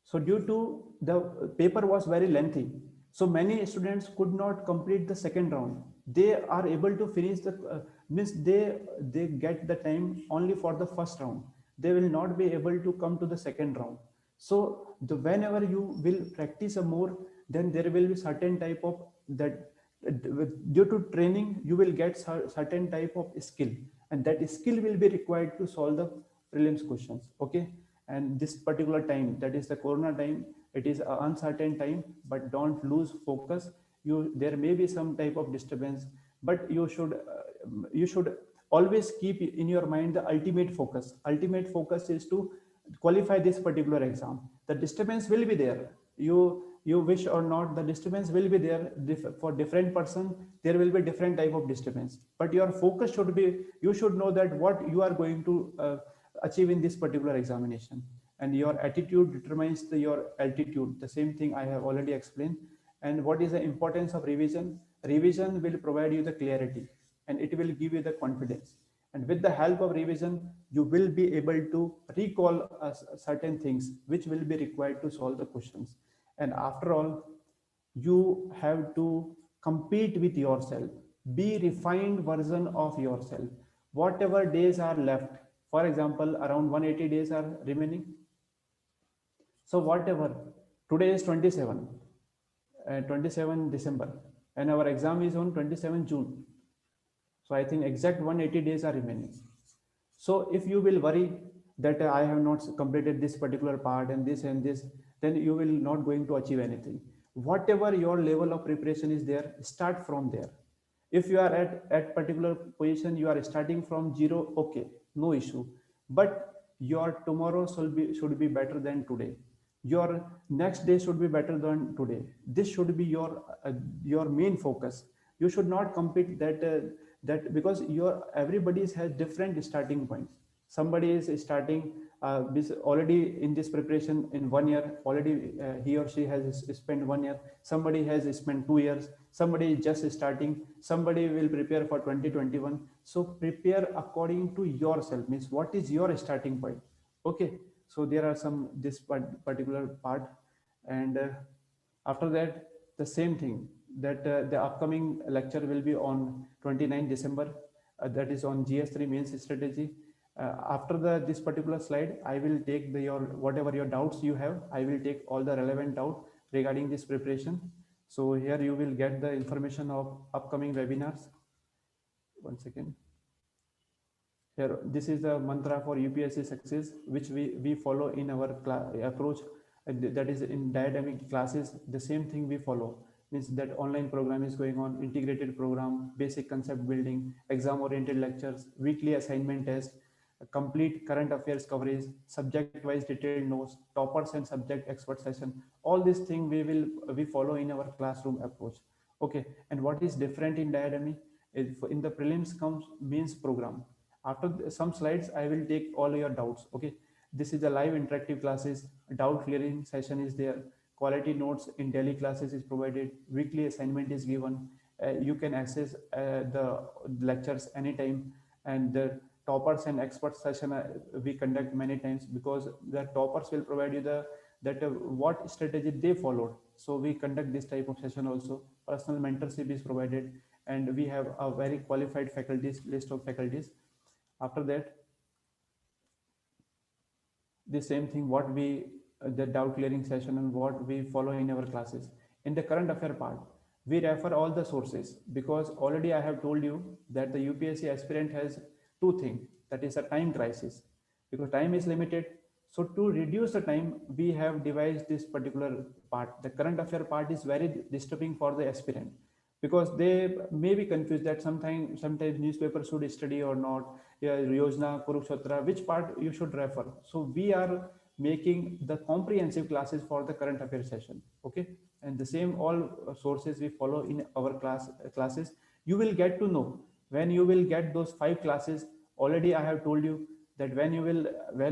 So due to the paper was very lengthy, so many students could not complete the second round. They are able to finish the means they get the time only for the first round. They will not be able to come to the second round. So whenever you will practice a more, then there will be certain type of that due to training you will get certain type of skill, and that skill will be required to solve the prelims questions. Okay. And this particular time, that is the corona time, it is an uncertain time, but don't lose focus. There may be some type of disturbance, but you should always keep in your mind the ultimate focus is to qualify this particular exam. The disturbance will be there, you wish or not, the disturbance will be there. For different person there will be different type of disturbance, but your focus should be, you should know that what you are going to achieve in this particular examination. And your attitude determines your altitude. The same thing I have already explained. And what is the importance of revision? Revision will provide you the clarity and it will give you the confidence. And with the help of revision, you will be able to recall certain things which will be required to solve the questions. And after all, you have to compete with yourself, be refined version of yourself. Whatever days are left, for example, around 180 days are remaining. So whatever, today is 27 December, and our exam is on 27 June. So I think exact 180 days are remaining. So if you will worry that I have not completed this particular part and this, then you will not going to achieve anything. Whatever your level of preparation is there, start from there. If you are at particular position, you are starting from zero, okay, no issue. But your tomorrow should be better than today. Your next day should be better than today. This should be your main focus. You should not compete that because your everybody has different starting points. Somebody is starting this already in this preparation in 1 year already. He or she has spent 1 year. Somebody has spent 2 years. Somebody is just starting. Somebody will prepare for 2021. So prepare according to yourself, means what is your starting point. Okay, so there are some this particular part. And after that, the same thing, that the upcoming lecture will be on 29 December. That is on GS3 mains strategy. After this particular slide, I will take your whatever your doubts you have. I will take all the relevant doubt regarding this preparation. So here you will get the information of upcoming webinars. One second. Here, this is the mantra for UPSC success, which we follow in our approach. That is in diademic classes. The same thing we follow, means that online program is going on, integrated program, basic concept building, exam oriented lectures, weekly assignment test, complete current affairs coverage, subject wise detailed notes, toppers and subject expert session. All these things we follow in our classroom approach. Okay, and what is different in diademy is in the prelims comes means program. After some slides, I will take all your doubts. Okay, this is a live interactive classes. Doubt clearing session is there. Quality notes in daily classes is provided. Weekly assignment is given. You can access the lectures anytime. And the toppers and expert session we conduct many times, because the toppers will provide you what strategy they followed. So we conduct this type of session also. Personal mentorship is provided, and we have a very qualified faculties list of faculties. After that, the same thing what we the doubt clearing session and what we follow in our classes. In the current affair part, we refer all the sources, because already I have told you that the UPSC aspirant has two things, that is a time crisis, because time is limited. So to reduce the time, we have devised this particular part. The current affair part is very disturbing for the aspirant, because they may be confused that sometimes newspaper should study or not. Yeah, Yojana, Kurukshetra, which part you should refer. So we are making the comprehensive classes for the current affairs session. Okay, and the same all sources we follow in our classes. You will get to know when you will get those 5 classes. Already I have told you that when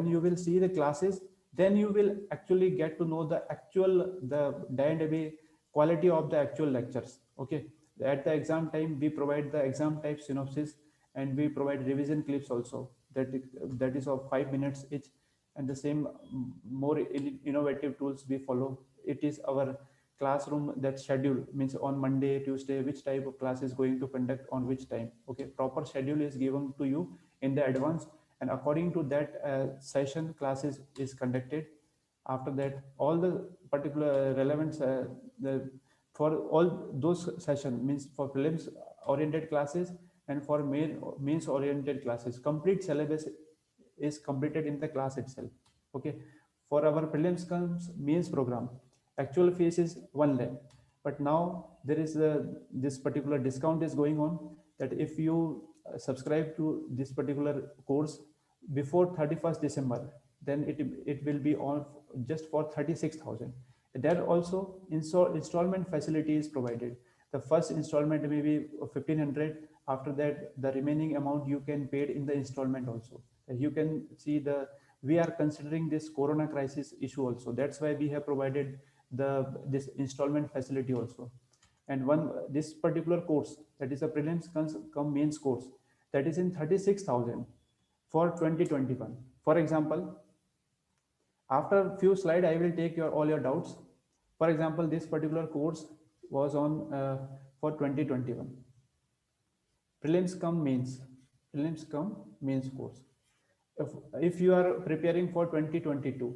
you will see the classes, then you will actually get to know the dynamic quality of the actual lectures. Okay, at the exam time we provide the exam type synopsis, and we provide revision clips also, that is of 5 minutes each. And the same more innovative tools we follow. It is our classroom that schedule, means on Monday, Tuesday, which type of class is going to conduct on which time. Okay, proper schedule is given to you in the advance, and according to that session classes is conducted. After that, all the particular relevant for all those session, means for prelims oriented classes and for mains oriented classes, complete syllabus is completed in the class itself. Okay, for our prelims comes mains program, actual fees is 1 lakh, but now there is this particular discount is going on, that if you subscribe to this particular course before 31st December, then it will be on just for 36,000. There also installment facility is provided. The first installment may be 1,500. After that, the remaining amount you can pay in the installment also. You can see we are considering this corona crisis issue also. That's why we have provided this installment facility also. And this particular course, that is a prelims come mains course, that is in 36,000 for 2021. For example, after few slide I will take all your doubts. For example, this particular course was on for 2021 prelims come mains course. If you are preparing for 2022,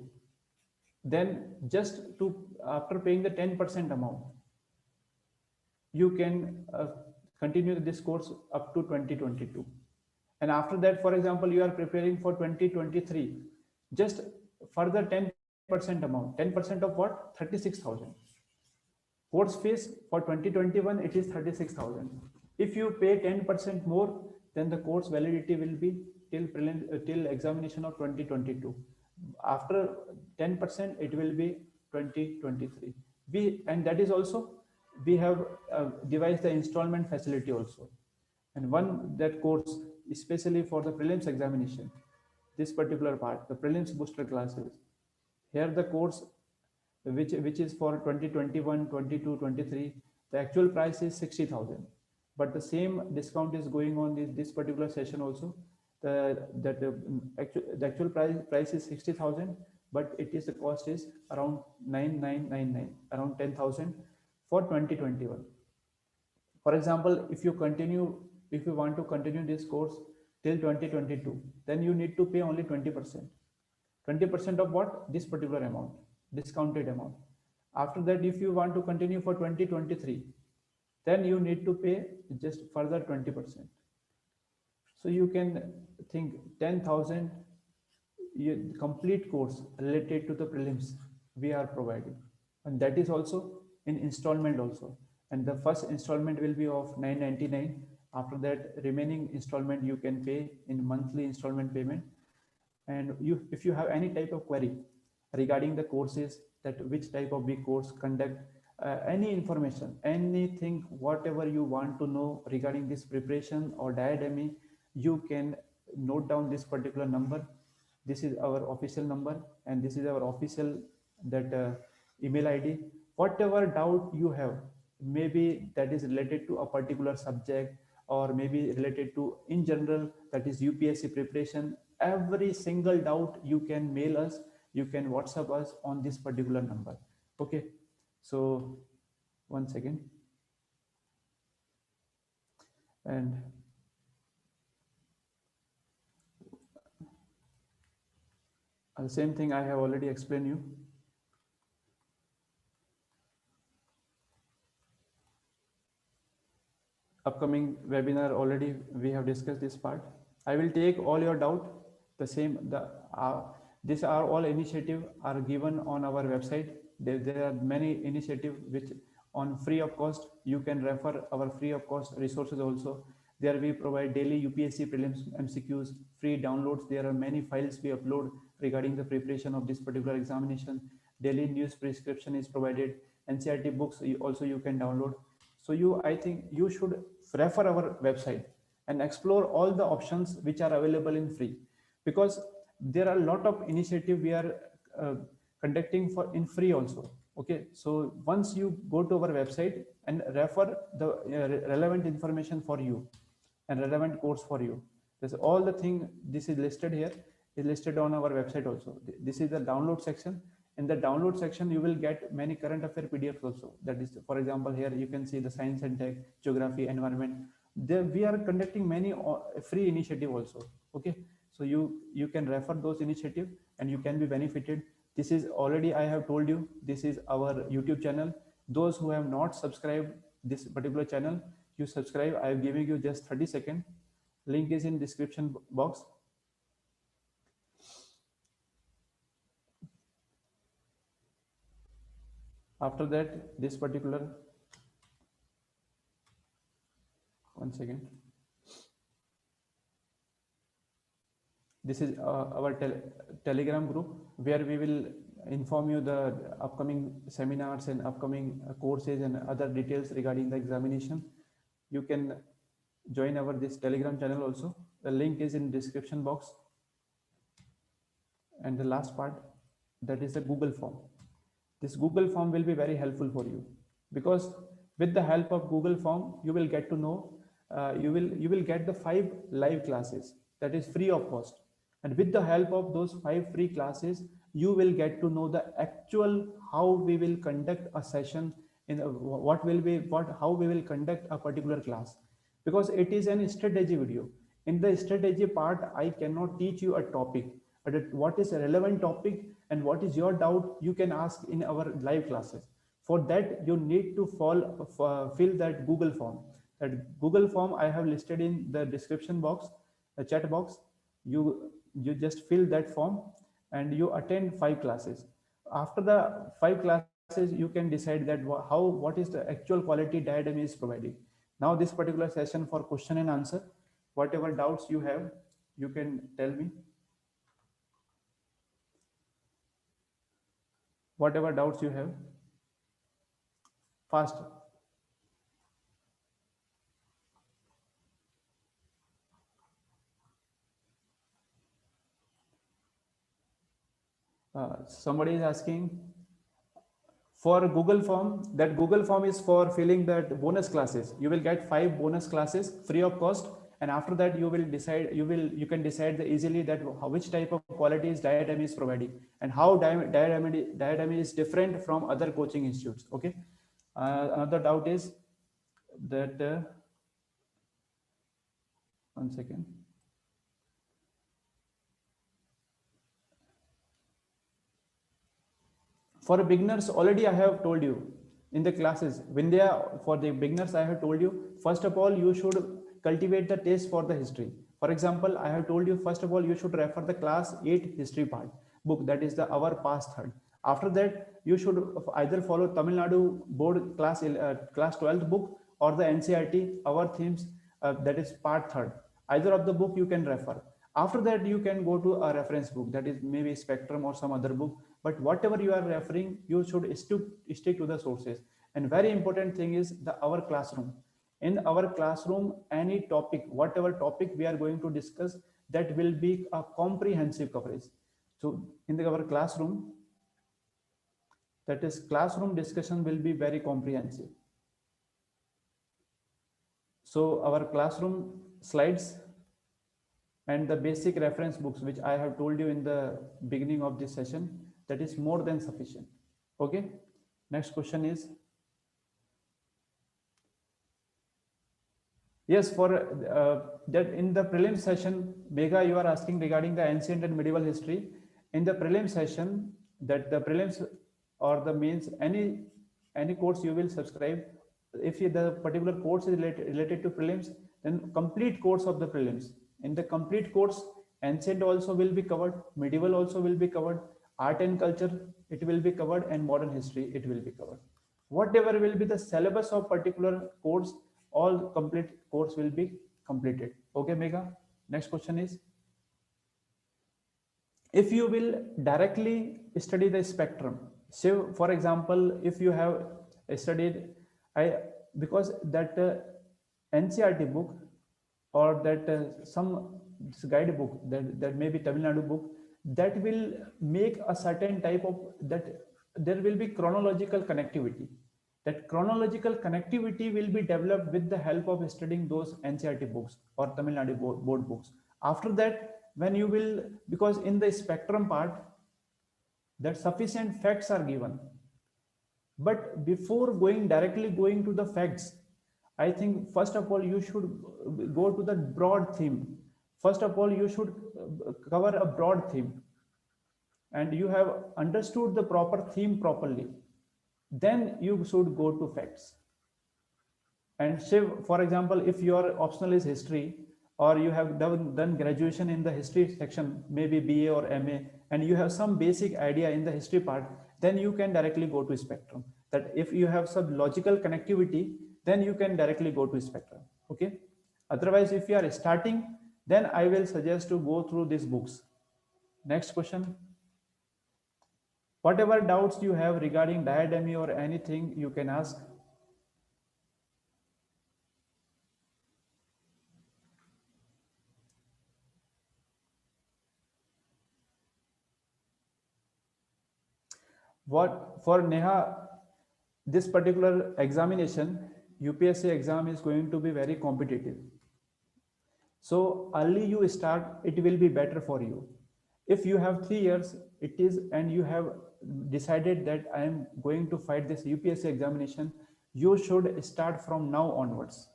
then just to after paying the 10% amount, you can continue this course up to 2022. And after that, for example, you are preparing for 2023, just further 10% amount. 10% of what? 36,000. Course fees for 2021, it is 36,000. If you pay 10% more, then the course validity will be till examination of 2022. After 10%, it will be 2023. And that is also, we have devised the installment facility also. And that course, especially for the prelims examination, this particular part, the prelims booster classes, here the course which is for 2021, 22, 23, the actual price is 60,000. But the same discount is going on this particular session also. The actual price is 60,000, but the cost is around 9,999, around 10,000 for 2021. For example, if you want to continue this course till 2022, then you need to pay only 20%. 20% of what? This particular amount, discounted amount. After that, if you want to continue for 2023, then you need to pay just further 20%. So you can think 10,000 complete course related to the prelims we are providing, and that is also in installment also. And the first installment will be of 999. After that, remaining installment you can pay in monthly installment payment. And if you have any type of query regarding the courses, that which type of big course conduct, any information, anything, whatever you want to know regarding this preparation or diademy, you can note down this particular number. This is our official number, and this is our official email ID. Whatever doubt you have, maybe that is related to a particular subject, or maybe related to in general, that is UPSC preparation, every single doubt you can mail us, you can WhatsApp us on this particular number. Okay, so one second. And the same thing I have already explained you. Upcoming webinar, already we have discussed this part. I will take all your doubt. These are all initiative are given on our website. There are many initiatives which on free of cost. You can refer our free of cost resources also. There we provide daily UPSC prelims MCQs, free downloads. There are many files we upload regarding the preparation of this particular examination. Daily news prescription is provided. NCERT books also you can download. So I think you should refer our website and explore all the options which are available in free, because there are a lot of initiative we are conducting for in free also. Okay, so once you go to our website and refer the relevant information for you and relevant course for you, there's all the thing. This is listed here, is listed on our website also. This is the download section. In the download section, you will get many current affair PDFs also. That is, for example, here you can see the science and tech, geography, environment. There we are conducting many free initiative also. Okay, so you can refer those initiative and you can be benefited. This is already, I have told you, this is our YouTube channel. Those who have not subscribed this particular channel, you subscribe. I am giving you just 30 seconds. Link is in description box. After that, this particular, one second. This is our Telegram group, where we will inform you the upcoming seminars and upcoming courses and other details regarding the examination. You can join this Telegram channel also. The link is in description box. And the last part, that is the Google form. This Google form will be very helpful for you, because with the help of Google form you will get to know, you will get the 5 live classes that is free of cost. And with the help of those 5 free classes, you will get to know the actual how we will conduct a session in what will be what how we will conduct a particular class, because it is an strategy video. In the strategy part, I cannot teach you a topic, but what is a relevant topic and what is your doubt, you can ask in our live classes. For that you need to fill that Google form. That Google form I have listed in the description box, the chat box. You just fill that form and you attend 5 classes. After the 5 classes you can decide that what is the actual quality diadem is providing. Now this particular session for question and answer, whatever doubts you have, you can tell me. Whatever doubts you have, fast. Somebody is asking for Google form. That Google form is for filling that bonus classes. You will get 5 bonus classes free of cost, and after that you will decide, you can decide easily that which type of qualities diadem is providing and how diadem is different from other coaching institutes. Okay. Another doubt is that, 1 second. For beginners, already I have told you in the classes, Vindhya, for the beginners I have told you, first of all you should cultivate the taste for the history. For example, I have told you, first of all you should refer the class 8 history part book, that is the Our Past Third. After that you should either follow Tamil Nadu board class 12th book or the NCERT Our Themes, that is part 3rd. Either of the book you can refer. After that you can go to a reference book, that is maybe Spectrum or some other book, but whatever you are referring, you should stick to the sources. And very important thing is the our classroom. In our classroom, any topic, whatever topic we are going to discuss, that will be a comprehensive coverage. So in our classroom, that is classroom discussion will be very comprehensive. So our classroom slides and the basic reference books which I have told you in the beginning of this session, that is more than sufficient. Okay. Next question is, yes, for that in the prelim session, Megha, you are asking regarding the ancient and medieval history. In the prelim session, that the prelims or the mains, any course you will subscribe, if the particular course is related to prelims, then complete course of the prelims. In the complete course, ancient also will be covered, medieval also will be covered, art and culture it will be covered, and modern history it will be covered. Whatever will be the syllabus of particular course, all complete course will be completed. Okay, Megha. Next question is, if you will directly study the spectrum, so for example, if you have studied, I because that NCERT book or that some guidebook, that may be Tamil Nadu book, that will make a certain type of, that there will be chronological connectivity. That chronological connectivity will be developed with the help of studying those NCERT books or Tamil Nadu board books. After that, when you will, because in the spectrum part, that sufficient facts are given, but before directly going to the facts, I think first of all you should go to the broad theme. First of all you should cover a broad theme, and you have understood the proper theme properly, then you should go to facts. And say, for example, if your optional is history, or you have done graduation in the history section, maybe BA or MA, and you have some basic idea in the history part, then you can directly go to spectrum. That if you have some logical connectivity, then you can directly go to spectrum. Okay. Otherwise, if you are starting, then I will suggest to go through these books. Next question. Whatever doubts you have regarding diademy or anything, you can ask. What for Neha, this particular examination, UPSC exam is going to be very competitive. So early you start, it will be better for you. If you have 3 years, it is, and you have decided that I am going to fight this UPSC examination, you should start from now onwards.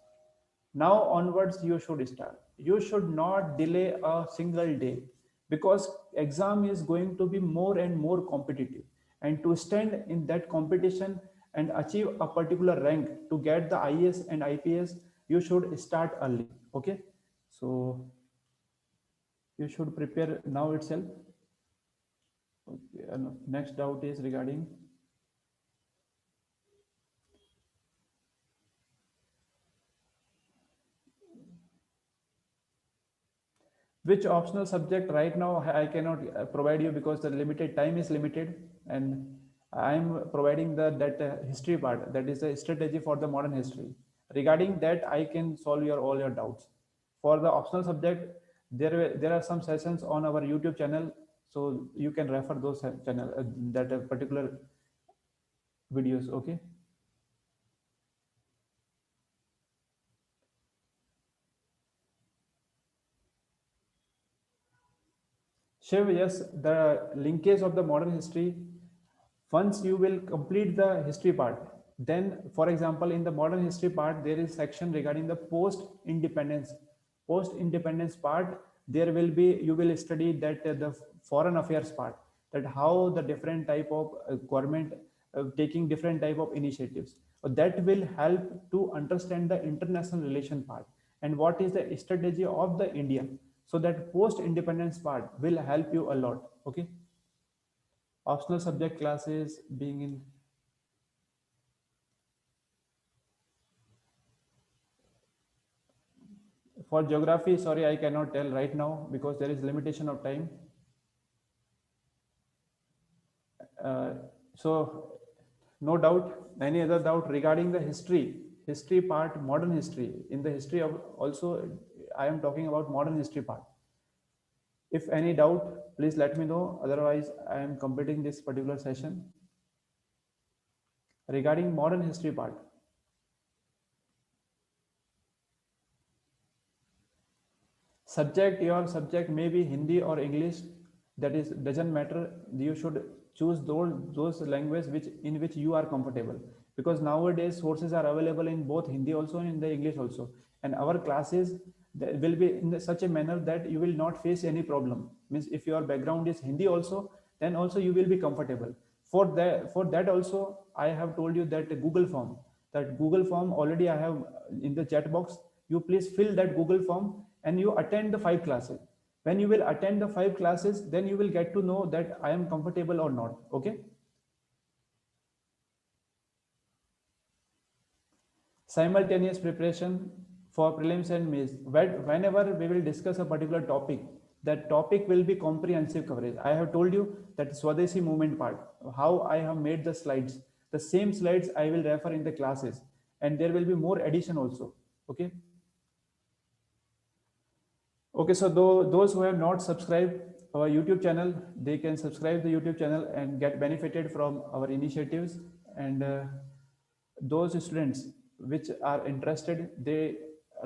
Now onwards you should start. You should not delay a single day, because exam is going to be more and more competitive, and to stand in that competition and achieve a particular rank to get the IAS and IPS, you should start early. Okay, so you should prepare now itself. Okay, and next doubt is regarding which optional subject. Right now I cannot provide you because the limited time is limited, and I am providing the that history part, that is the strategy for the modern history. Regarding that I can solve your all your doubts. For the optional subject, there are some sessions on our YouTube channel, so you can refer those channel that particular videos. Okay. Shiv, yes, the linkage of the modern history, once you will complete the history part, then for example in the modern history part there is section regarding the post independence part. There will be, you will study that the foreign affairs part, that how the different type of government taking different type of initiatives. That will help to understand the international relation part and what is the strategy of the India. So that post independence part will help you a lot. Okay. Optional subject classes being in. For geography, sorry, I cannot tell right now because there is limitation of time. Uh, so, no doubt. Any other doubt regarding the history part, modern history? In the history of also, I am talking about modern history part. If any doubt, please let me know. Otherwise, I am completing this particular session regarding modern history part. Subject, your subject may be Hindi or English, that is doesn't matter. You should choose those language which in which you are comfortable, because nowadays sources are available in both Hindi also and in the English also, and our classes will be in such a manner that you will not face any problem. Means if your background is Hindi also, then also you will be comfortable. For that also I have told you that Google form already I have in the chat box. You please fill that Google form and you attend the 5 classes. When you will attend the 5 classes, then you will get to know that I am comfortable or not. Okay. Simultaneous preparation for prelims and mains. Whenever we will discuss a particular topic, that topic will be comprehensive coverage. I have told you that Swadeshi movement part, how I have made the slides, the same slides I will refer in the classes, and there will be more addition also. Okay. Okay, so those who have not subscribed our YouTube channel, they can subscribe the YouTube channel and get benefited from our initiatives. And those students which are interested, they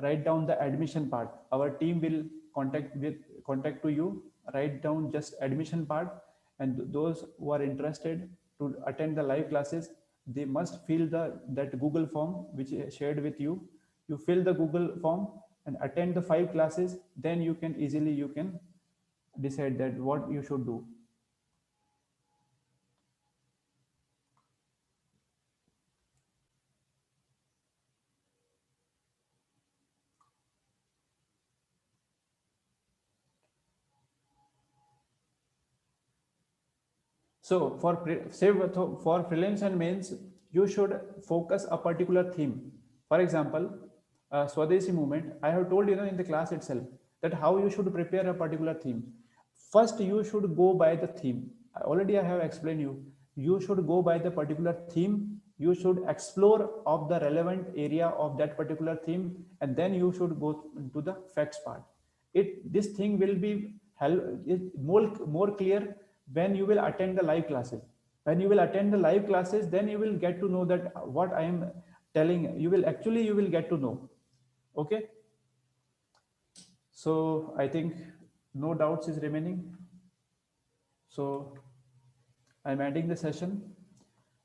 write down the admission part. Our team will contact to you. Write down just admission part, and those who are interested to attend the live classes, they must fill that Google form which is shared with you. You fill the Google form and attend the 5 classes, then you can easily you can decide that what you should do. So for prelims and mains, you should focus a particular theme. For example, Swadeshi movement. I have told in the class itself that how you should prepare a particular theme. First, you should go by the theme. Already I have explained you. You should go by the particular theme. You should explore of the relevant area of that particular theme, and then you should go to the facts part. This thing will be more clear when you will attend the live classes. when you will attend the live classes, then you will get to know that what I am telling, you will actually, you will get to know. Okay, so I think no doubts is remaining, so I'm ending the session.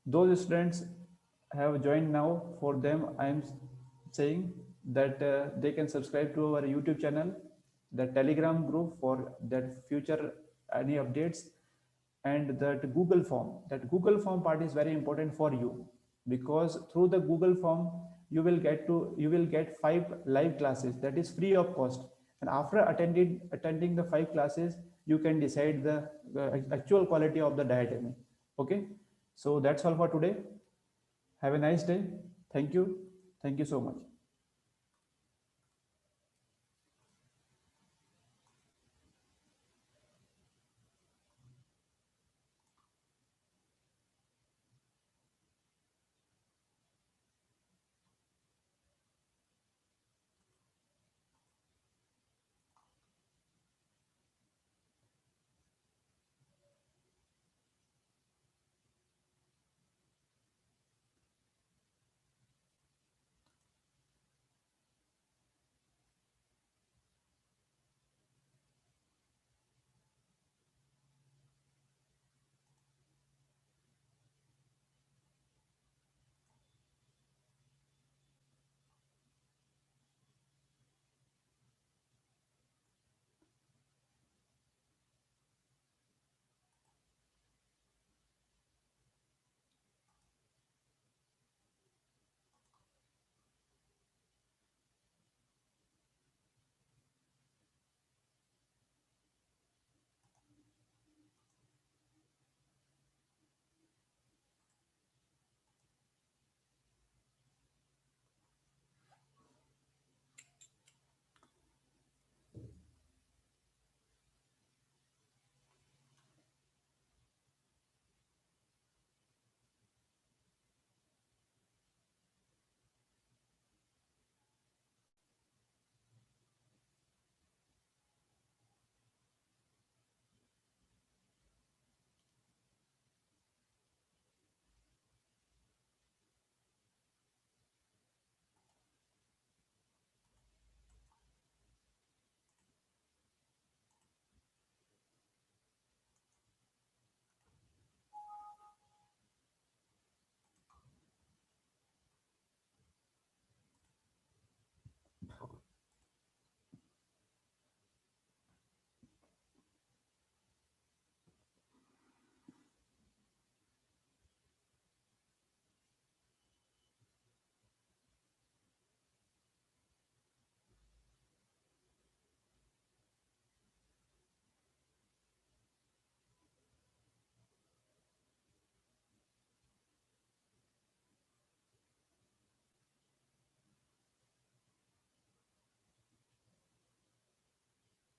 Those students have joined now, for them I am saying that they can subscribe to our YouTube channel, the Telegram group for that future any updates, and that Google form part is very important for you, because through the Google form you will get 5 live classes that is free of cost, and after attending the 5 classes, you can decide the actual quality of the dietary. Okay, so that's all for today. Have a nice day. Thank you. Thank you so much.